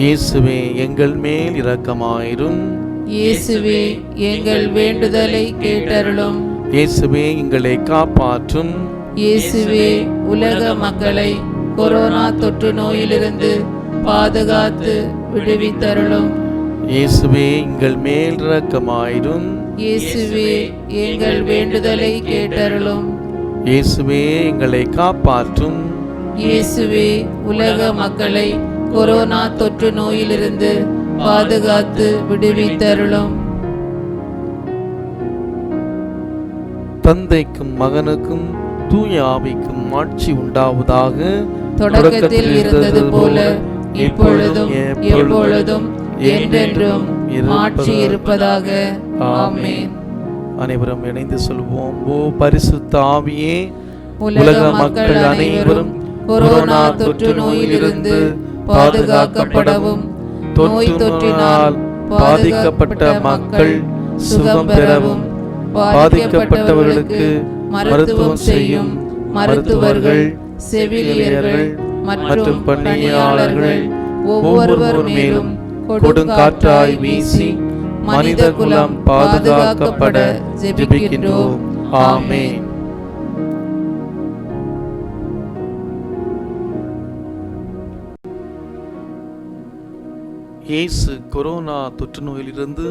இயேசுவே எங்கள் மேல் இரக்கமாயிரும். இயேசுவே எங்கள் வேண்டுதலை கேட்டருளும். இயேசுவே எங்களை காப்பாற்றும். இயேசுவே உலக மக்களை கொரோனா தொற்று நோயிலிருந்து பாதுகாத்து விடுவித்தருளும். இயேசுவே எங்கள் மேல் இரக்கமாயிரும். இயேசுவே எங்கள் வேண்டுதலை கேட்டருளும். இயேசுவே எங்களை காப்பாற்றும். இயேசுவே உலக மக்களை கொரோனா தொற்று நோயிலிருந்து பாதுகாத்து விடுவித்தருளும். தந்தைக்கும் மகனுக்கும் தூய ஆவிக்கும் ஆட்சி உண்டாவதாக. தொடக்கத்தில் இருந்தது போல இப்பொழுதும் எப்பொழுதும் என்றென்றும் மாட்சி இருப்பதாக. ஆமென். அனைவரும் இணைந்து சொல்வோம். ஓ பரிசுத்த ஆவியே, உலக மக்கள் அனைவரும் கொரோனா தொற்று நோயிலிருந்து பாதுகாக்கப்படவும், நோய் தொற்றினால் பாதிக்கப்பட்ட மக்கள் சுகம் பெறவும், பாதிக்கப்பட்டவர்களுக்கு மருத்துவம் செய்யும் மருத்துவர்கள், செவிலியர்கள் மற்றும் பணியாளர்கள் ஒவ்வொருவர் மேலும் கொடுங்காற்றாய் வீசி மனித குலம் பாதுகாக்கப்பட ஜெபிக்கின்றோம். ஆமென். இயேசு கொரோனா தொற்று நோயிலிருந்து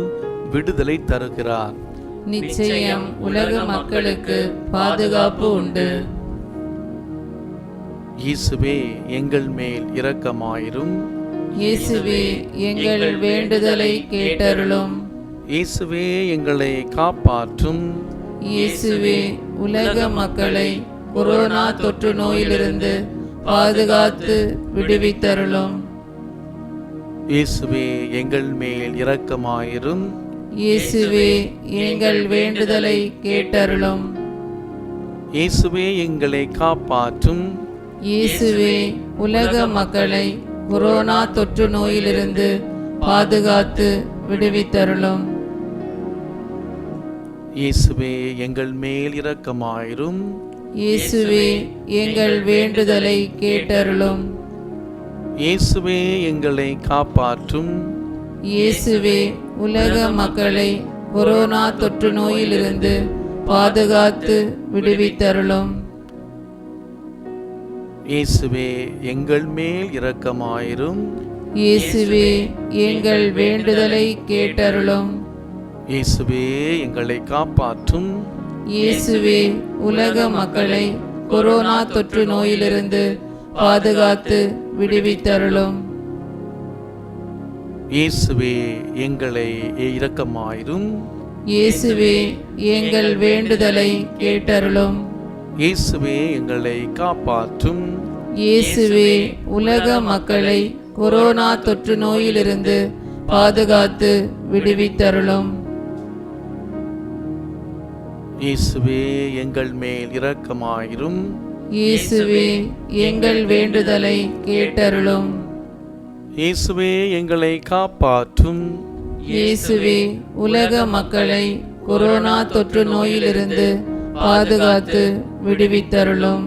விடுதலை தருகிறார். நிச்சயம் உலக மக்களுக்கு பாதுகாப்பு உண்டு. இயேசுவே எங்கள் மேல் இரக்கமாயிரும். இயேசுவே எங்கள் வேண்டுதலை கேட்டருளும். இயேசுவே எங்களை காப்பாற்றும். இயேசுவே உலக மக்களை கொரோனா தொற்று நோயிலிருந்து பாதுகாத்து விடுவித்தருளும். இயேசுவே எங்கள் மேல் இரக்கமாயிரும். இயேசுவே எங்கள் வேண்டுதலை கேட்டருளும். இயேசுவே எங்களை காப்பாற்றும். இயேசுவே உலக மக்களை கொரோனா தொற்று நோயிலிருந்து பாதுகாத்து விடுவித்தருளும். இயேசுவே எங்கள் மேல் இரக்கமாயிரும். இயேசுவே எங்கள் வேண்டுதலை கேட்டருளும். இயேசுவே எங்களை காப்பாற்றும். இயேசுவே உலக மக்களை கொரோனா தொற்று நோயிலிருந்து பாதுகாத்து விடுவித்தருளும். இயேசுவே எங்கள் மேல் இரக்கமாயிரும். இயேசுவே எங்கள் வேண்டுதலை கேட்டருளும். இயேசுவே எங்களை காப்பாற்றும். இயேசுவே உலக மக்களை கொரோனா தொற்று நோயிலிருந்து பாதுகாத்து விடுவித்தருளும். இயேசுவே எங்களை இரக்கமாயிரும். இயேசுவே எங்கள் வேண்டுதலை கேட்டருளும். இயேசுவே எங்களை காப்பாற்றும். இயேசுவே உலக மக்களை கொரோனா தொற்று நோயிலிருந்து பாதுகாத்து விடுவித்தருளும். இயேசுவே எங்கள் மேல் இரக்கமாயிரும். இயேசுவே எங்கள் வேண்டுதலை கேட்டருளும். இயேசுவே எங்களை காப்பாற்றும். இயேசுவே உலக மக்களை கொரோனா தொற்று நோயிலிருந்து பாதுகாத்து விடுவித்தருளும்.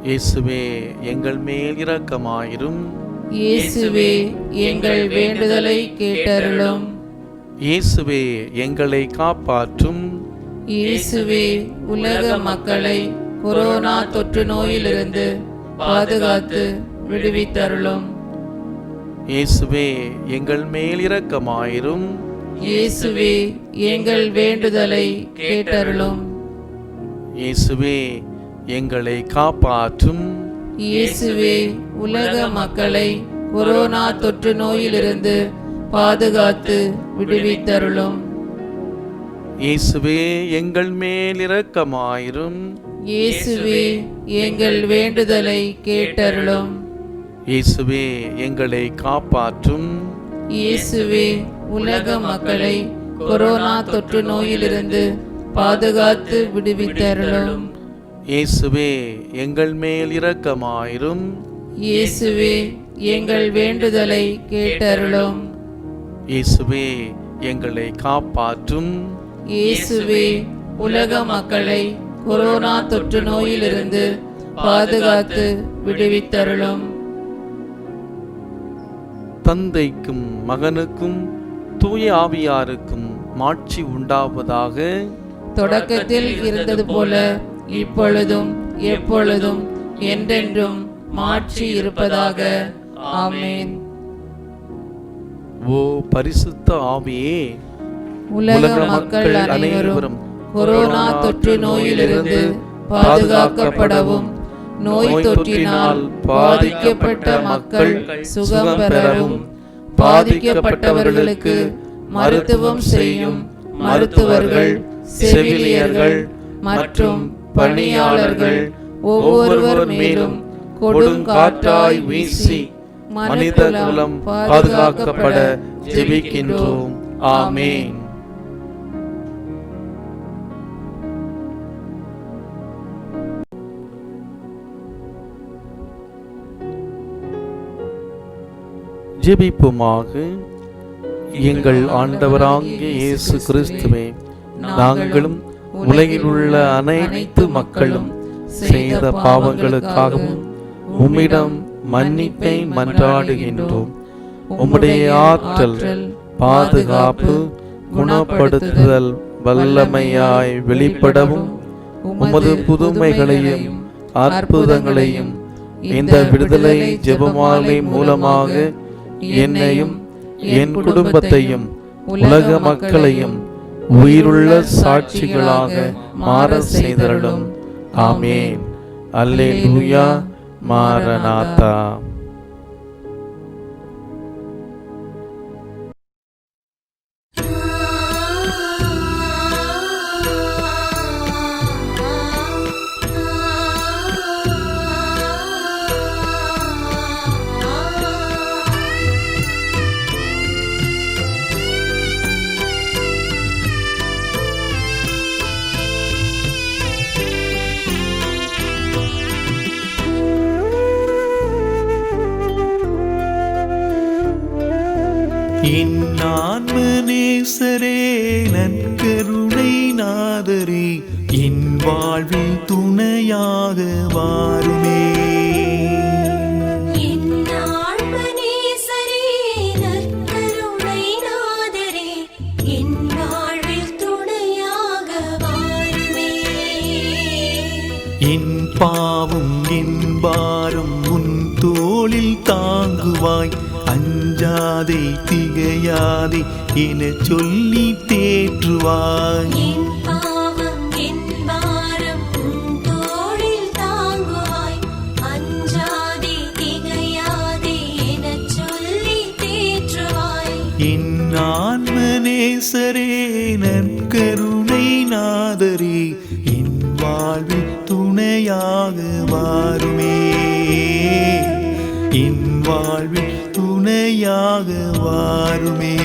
இயேசுவே எங்கள் மேல் இரக்கமாயிரும். இயேசுவே எங்கள் வேண்டுதலை கேட்டருளும். இயேசுவே எங்களை காப்பாற்றும். இயேசுவே உலக மக்களை கொரோனா தொற்று நோயிலிருந்து பாதுகாத்து விடுவித்தருளும். இயேசுவே எங்கள் மேல் இரக்கமாயிரும். இயேசுவே எங்கள் வேண்டுதலை கேட்டருளும். இயேசுவே எங்களை காப்பாற்றும். இயேசுவே உலக மக்களை கொரோனா தொற்று நோயிலிருந்து பாதுகாத்து விடுவித்தருளும். இயேசுவே எங்கள் மேல் இரக்கமாயிரும். இயேசுவே எங்கள் வேண்டுதலை கேட்டருளும். இயேசுவே எங்களை காப்பாற்றும். இயேசுவே உலக மக்களை கொரோனா தொற்று நோயிலிருந்து பாதுகாத்து விடுவித்தருளும். இயேசுவே எங்கள் மேல் இரக்கமாயிரும். இயேசுவே எங்கள் வேண்டுதலை கேட்டருளும். இயேசுவே எங்களை காப்பாற்றும். இயேசுவே உலக மக்களை கொரோனா தொற்று நோயிலிருந்து பாதுகாத்து விடுவித்தருளும். தந்தைக்கும் மகனுக்கும் தூய ஆவியாருக்கும் மாட்சி உண்டாவதாக. தொடக்கத்தில் இருந்தது போல இப்பொழுதும் எப்பொழுதும் என்றென்றும் மாட்சி இருப்பதாக. ஆமென். ஓ பரிசுத்த ஆவியே, உலக மக்கள் அனைவரும் கொரோனா தொற்று நோயிலிருந்து பாதுகாக்கப்படவும் நோய் தொற்றினால் பாதிக்கப்பட்ட மக்கள் சுகம் பெறவும் பாதிக்கப்பட்டவர்களுக்கு மருத்துவம் செய்யும் மருத்துவர்கள், செவிலியர்கள் மற்றும் பணியாளர்கள் ஒவ்வொருவர் மேலும் கொடுங்காற்றாய் வீசி மனித குலம் பாதுகாக்கப்பட ஜெபிக்கின்றோம். ஆமென். ஜெபிப்போமாக. எங்கள் ஆண்டவராகிய இயேசு கிறிஸ்துவே, நாங்களும் உலகில் உள்ள அனைத்து மக்களும் செய்த பாவங்களுக்காகவும் உம்மிடம் மன்னிப்பை மன்றாடுகின்றோம். உம்முடைய ஆற்றல், பாதுகாப்பு, குணப்படுத்துதல் வல்லமையாய் வெளிப்படவும் உமது புதுமைகளையும் அற்புதங்களையும் இந்த விடுதலை ஜெபமாலை மூலமாக என்னையும் என் குடும்பத்தையும் உலக மக்களையும் உயிருள்ள சாட்சிகளாக மாற செய்தருளும். ஆமென். அல்லேலூயா. மாரநாதா. என் ஆன்ம நேசரே, நற்கருணை நாதரே, என் வாழ்வில் துணையாக வாருமே. என் ஆன்ம நேசரே, நற்கருணை நாதரே, என் வாழ்வில் துணையாக வாருமே. என் பாவம் என் பாரம் உன் தோளில் தாங்குவாய், அஞ்சாதே திகையாதே என சொல்லி தேற்றுவாய். என் பாவம் என் பாரம் உன் தோளில் தாங்குவாய், அஞ்சாதே திகையாதே எனச் சொல்லி தேற்றுவாய். என் ஆன்ம நேசரே, நற்கருணை நாதரே, என் வாழ்வில் துணையாக வாருமே. என் வாழ்வில் துணையாக வாருமே.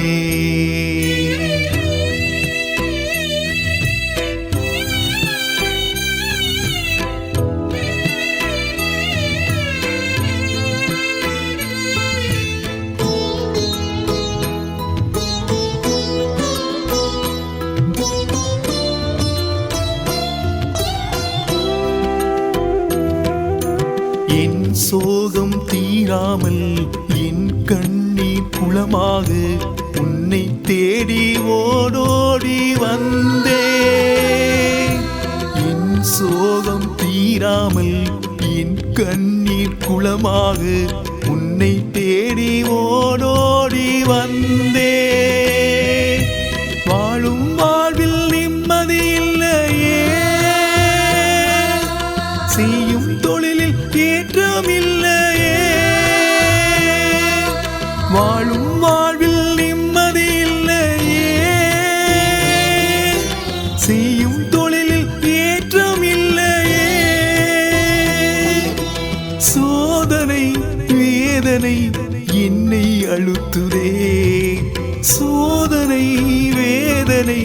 என் சோகம் தீராமல் என் கண்ணீர் குளமாக உன்னை தேடி ஓடோடி வந்தே. என் சோகம் தீராமல் என் கண்ணீர் குளமாக உன்னை தேடி ஓடோடி வந்தே. வாழும் வாழ்வில் நிம்மதி இல்லையே, செய்யும் தொழிலில் ஏற்றமில்லையே. வாழும் வாழ்வில் நிம்மதி இல்லையே, செய்யும் தொழிலில் ஏற்றமில்லையே. சோதனை வேதனை என்னை அழுத்துதே, சோதனை வேதனை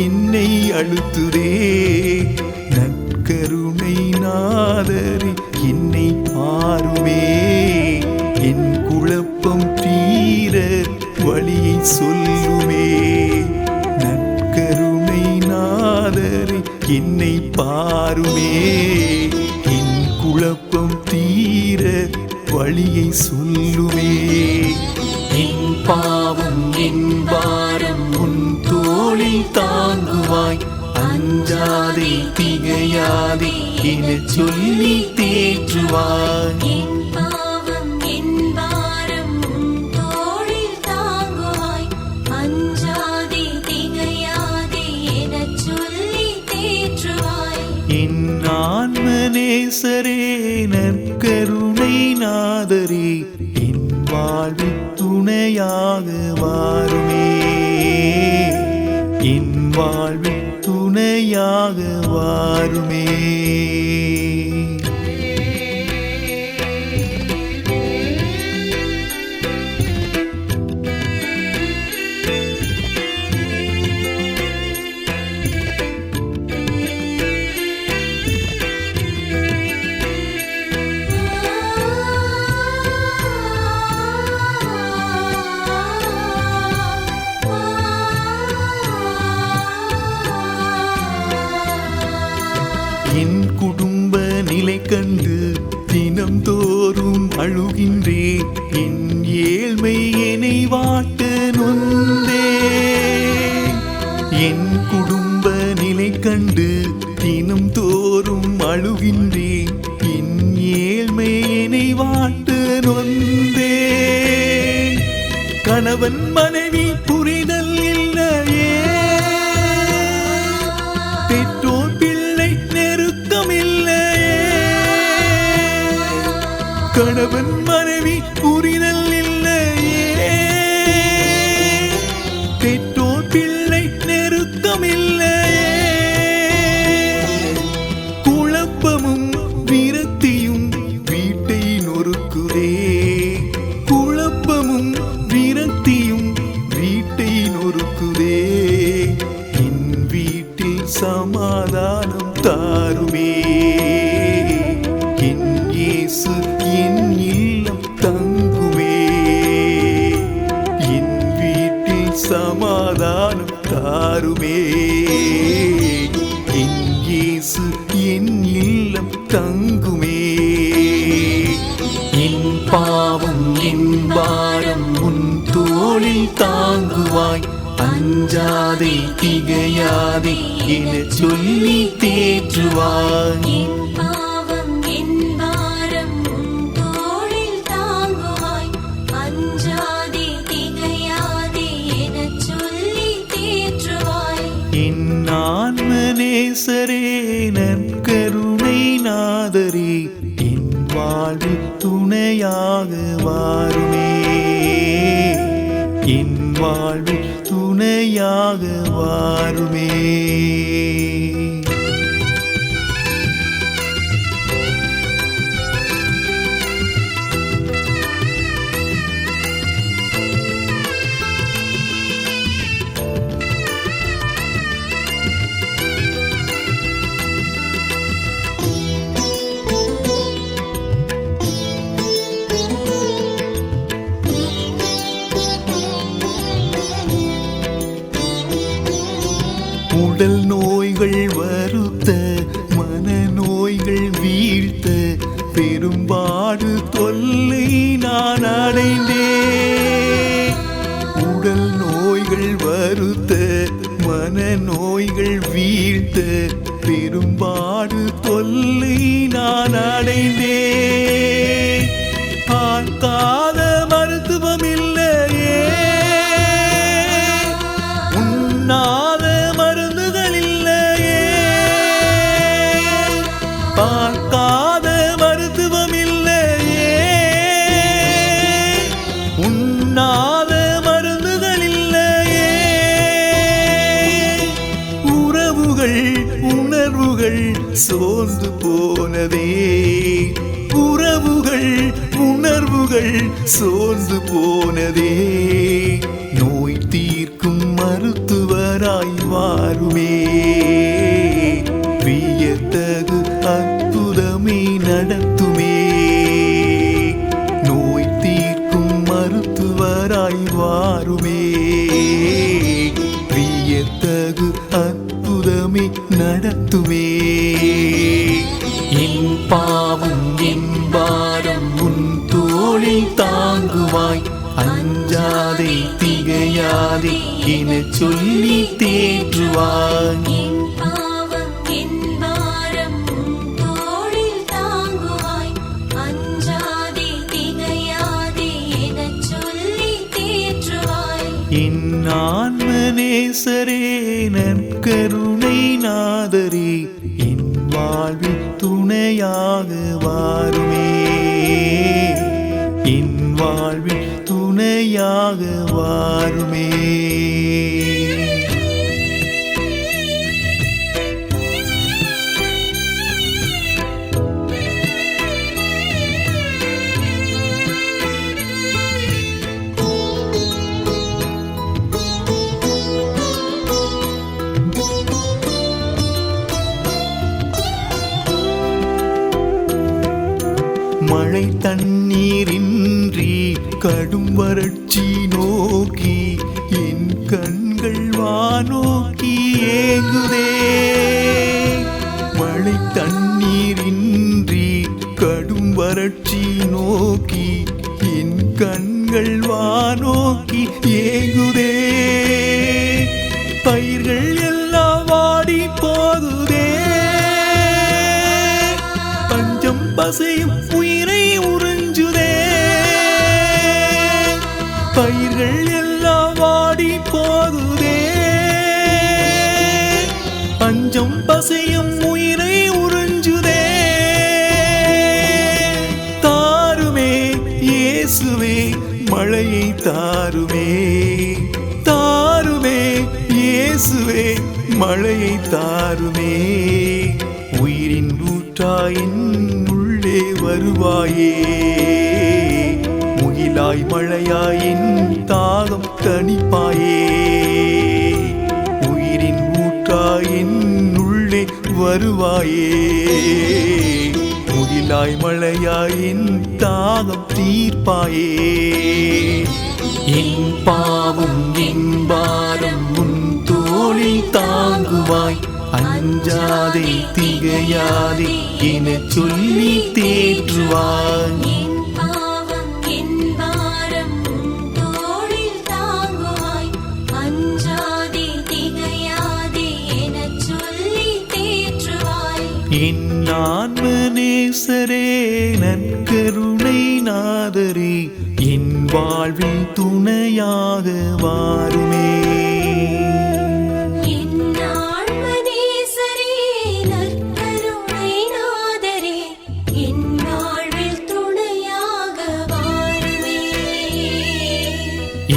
என்னை அழுத்துதே. நற்கருணை நாதரே, என்னை பாருமே. என் குழப்பம் தீர வழியை சொல்லுமே. நற்கருணை நாதரே, என்னை பாருமே. என் குழப்பம் தீர வழியை சொல்லுமே. என் பாவம் என் பாரம் உன் தோளில் தாங்குவாய், அஞ்சாதே திகையாதே என சொல்லி தேற்றுவாய். என் பாவம் என் பாரம் உன் தோளில் தாங்குவாய், அஞ்சாதே திகையாதே எனச் சொல்லி தேற்றுவாய். என் ஆன்ம நேசரே, நற்கருணை நாதரே, என் வாழ்வில் துணையாக வாருமே. என் வாழ்வில் துணையாக வாருமே. என் குடும்ப நிலை கண்டு தினம்தோறும் அழுகின்றேன். என் ஏழ்மை என்னை வாட்ட நொந்தே. என் குடும்ப நிலை கண்டு தினம்தோறும் அழுகின்றேன். என் ஏழ்மை என்னை வாட்ட நொந்தே. கணவன் மனைவி புரிதல் இல்லையே. பெற்றோர் பிள்ளை நெருக்கம் இல்லையே. கணவன் மனைவி புரிதல் இல்லையே. பெற்றோர் பிள்ளை நெருக்கம் இல்லையே. குழப்பமும் விரக்தியும் வீட்டை நொறுக்குதே. குழப்பமும் விரக்தியும் வீட்டை நொறுக்குதே. என் வீட்டில் சமாதானம் தாருமே. என் இயேசு என் இல்லம் தங்குமே. என் வீட்டில் சமாதானம் தாருமே. என் இயேசு என் இல்லம் தங்குமே. என் பாவம் என் பாரம் உன் தோளில் தாங்குவாய். அஞ்சாதே திகையாதே என சொல்லி தேற்றுவாய். என் பாவம் என் பாரம் உன் தோளில் தாங்குவாய். அஞ்சாதே திகையாதே எனச் சொல்லி தேற்றுவாய். என் ஆன்ம நேசரே நற்கருணை நாதரே என் வாழ்வில் துணையாக வாருமே. என் வாழ்வில் துணையாக வாருமே. உடல் நோய்கள் வருத்த மனநோய்கள் வீழ்த்த பெரும்பாடு தொல்லை நான் அடைந்தேன். உடல் நோய்கள் வருத்த மனநோய்கள் வீழ்த்த பெரும்பாடு தொல்லை நான் அடைந்தேன். பார்க்காத மருத்துவம் இல்லையே. உண்ணாத மருந்துகள் இல்லையே. பார்க்காத மருத்துவம் இல்லையே. உண்ணாத மருந்துகள் இல்லையே. உறவுகள் உணர்வுகள் சோர்ந்து போனதே. உறவுகள் உணர்வுகள் சோர்ந்து போனதே. நோய் தீர்க்கும் மருத்துவராய் வாருமே. வியத்தகு அற்புதமே நடத்துமே. நோய் தீர்க்கும் மருத்துவராய் வாருமே. வியத்தகு அற்புதமே நடத்துமே. என் பாவம் என் பாரம் உன் தோளில் தாங்குவாய். அஞ்சாதே திகையாதே என சொல்லி தேற்றுவாய். என் பாவம் என் பாரம் உன் தோளில் தாங்குவாய். அஞ்சாதே திகையாதே எனச் சொல்லி தேற்றுவாய். என் ஆன்ம நேசரே நற்கருணை நாதரே என் வாழ்வில் துணையாக வாருமே. என் வாழ்வில் துணையாக வாருமே. மழை தண்ணீரின்றி கடும் வறட்சி நோக்கி என் கண்கள் வானோக்கி ஏங்குதே. மழை வறட்சி நோக்கி என் கண்கள் வானோக்கி ஏங்குதே. பயிர்கள் எல்லாம் வாடி போகுதே. பஞ்சம் பசையும் உயிரை உறிஞ்சுதே. பயிர்கள் எல்லாம் வாடி போகுதே. பஞ்சம் பசையும் உயிரை உறிஞ்சுதே. தாருமே இயேசுவே மழையை தாருமே. தாருமே இயேசுவே மழையை தாருமே. உயிரின் ஊற்றாயின் உள்ளே வருவாயே. முகிலாய் மழையாயின் தாகம் தணிப்பாயே. உயிரின் ஊற்றாயின் உள்ளே வருவாயே. முகிலாய் மழையாயின் தாகம் தீர்ப்பாயே. என் பாவம் என் பாரம் உன் தோளில் தாங்குவாய். அஞ்சாதே திகையாதே என சொல்லி தேற்றுவாய். என் பாவம் என் பாரம் உன் தோளில் தாங்குவாய். அஞ்சாதே திகையாதே எனச் சொல்லி தேற்றுவாய். என் ஆன்ம நேசரே நற்கருணை நாதரே என் வாழ்வில் துணையாக வாருமே. என் ஆன்மநேசரே, நற்கருணை நாதரே, என் வாழ்வில் துணையாக வாருமே.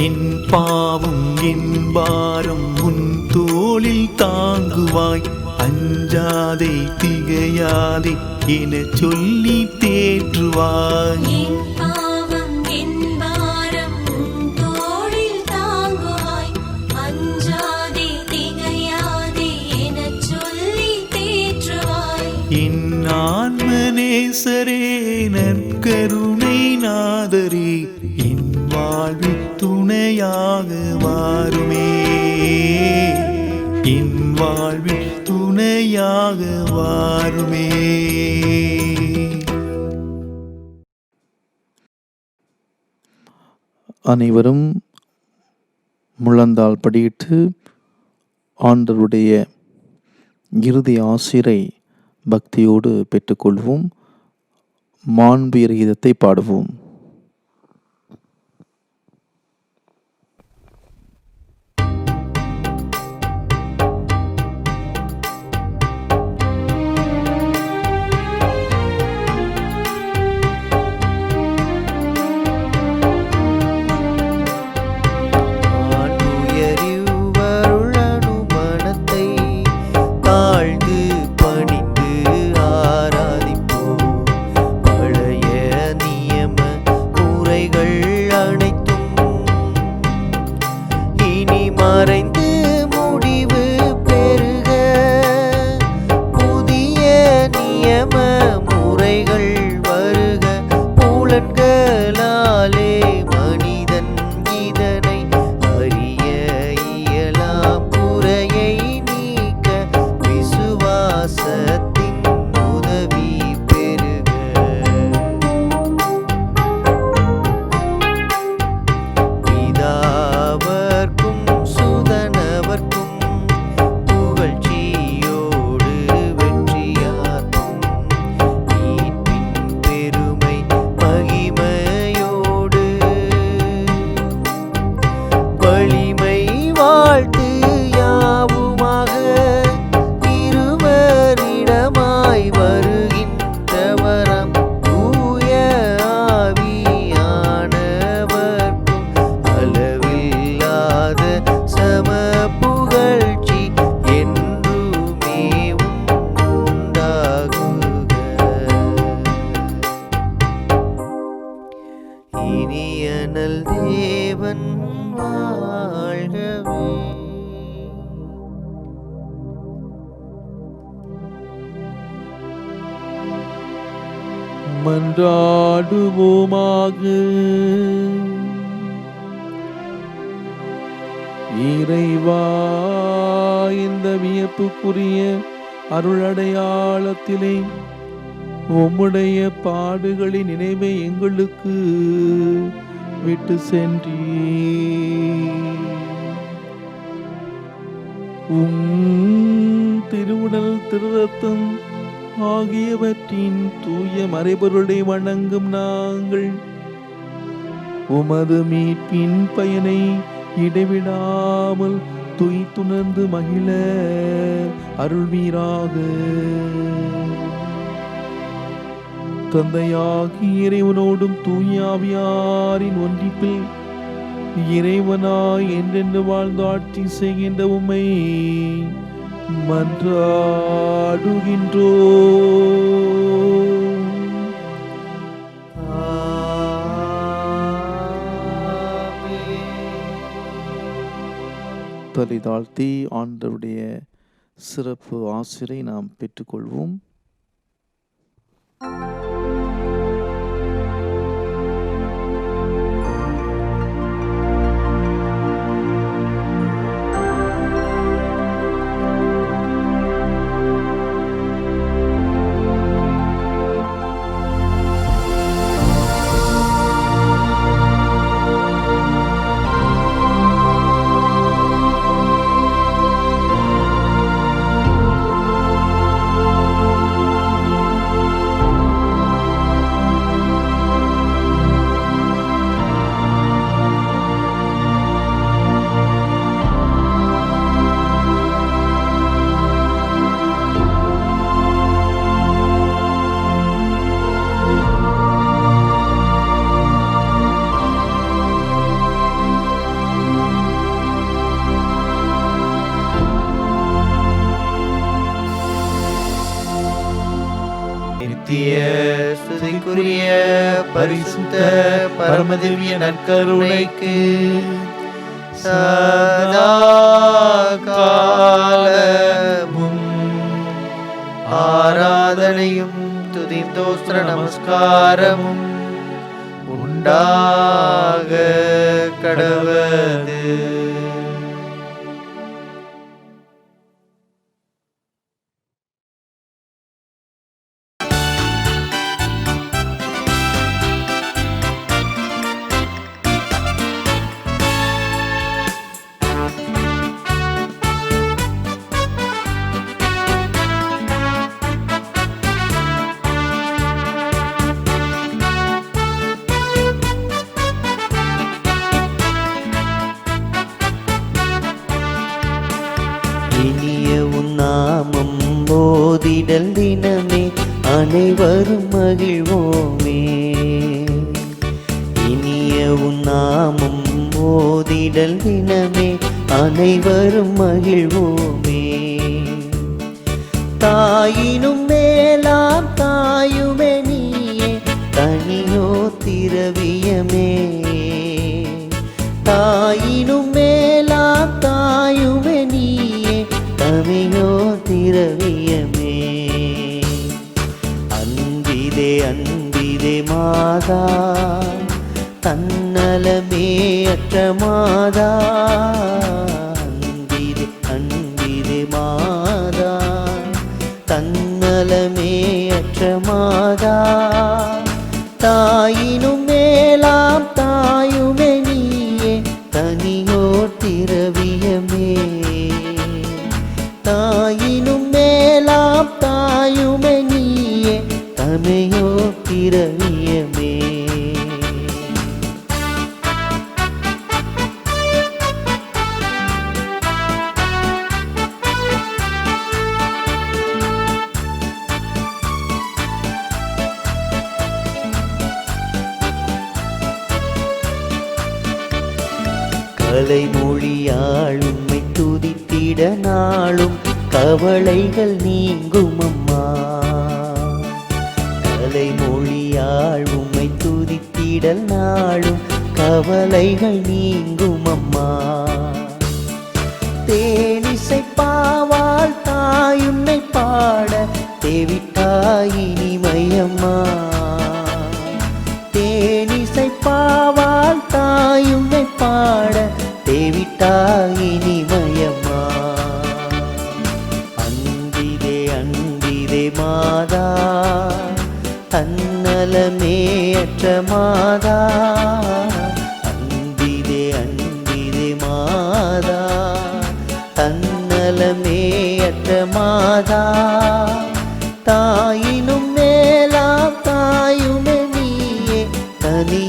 என் பாவம் என் பாரம் உன் தோளில் தாங்குவாய். அஞ்சாதே திகையாதே என சொல்லி தேற்றுவாய். என் பாவம் என் பாரம் உன் தோளில் தாங்குவாய். அஞ்சாதே திகையாதே எனச் சொல்லி தேற்றுவாய். என் ஆன்ம நேசரே நற்கருணை நாதரே என் வாழ்வில் துணையாக வாருமே. என் வாழ்வில் துணையாக வாருமே. அனைவரும் முழந்தாள் படியிட்டு ஆண்டவருடைய இறுதி ஆசிரை பக்தியோடு பெற்றுக்கொள்வோம். மாண்புயர் கீதத்தை பாடுவோம். மன்றாடுவோமாக. இறைவா, இந்த வியப்புக்குரிய அருளடையாளத்திலே உம்முடைய பாடுகளின் நினைவை எங்களுக்கு விட்டு சென்றீர். திருவுடல் திருரத்தம் ஆகியவற்றின் தூய மறைபொருளை வணங்கும் நாங்கள் உமது மீட்பின் பயனை இடைவிடாமல் துய்த்துணர்ந்து மகிழ அருள்வீராக. தந்தையாகி இறைவனோடும் தூய ஆவியாரின் ஒன்றிப்பில் இறைவனாய் என்றென்று வாழ்ந்து ஆட்சி செய்கின்ற உம்மை மன்றாடுகின்றோ. தலை தாழ்த்தி ஆண்டவருடைய சிறப்பு ஆசிரை நாம் பெற்றுக்கொள்வோம். நித்திய ஸ்துதிக்குரிய பரிசுத்த பரமதிவ்ய நற்கருணைக்கு சதா காலமும் ஆராதனையும் துதிந்தோஸ்திர நமஸ்காரமும் உண்டாக கடவது. இனிய உன் நாமம் போதிடல் தினமே அனைவரும் மகிழ்வோமே. இனிய உன் நாமம் போதிடல் தினமே அனைவரும் மகிழ்வோமே. தாயினும் மேலாம் தாயுமே நீயே தனியோ திரவியமே. தாயினும் மேலாம் தாயுமே நீயே தனியோ திரவியமே. அன்பிதே அன்பிதே மாதா தன்னலமே அற்ற மாதா. அன்பிதே அன்பிதே மாதா தன்னலமே அற்ற மாதா. தாயினும் மேலாம் தாயுமே நீயே தனியோர் திரவியமே. தாயினும் மேலாம் தாயுமே நீயே தமையோர் திரவியமே. கலைமொழியாள் உம்மை துதித்திட நாளும் கவலைகள் நீங்கும் அம்மா. கலைமொழியாள் உம்மை துதித்திடல் நாளும் கவலைகள் நீங்கும் அம்மா. தேனிசை பாவாள் தாயுன்னை பாட தேவிட்டாயினிமையம்மா. தேனிசை பாவாள் தாயுன்னை பாட தேவிட்டாயினிமையம்மா. அன்பிதே அன்பிதே மாதா தன்னலமேயற்ற மாதா, அன்பிதே அன்பிதே மாதா, தன்னலமேயற்ற மாதா, தாயினும் மேலாம் தாயுமே நீயே, தனி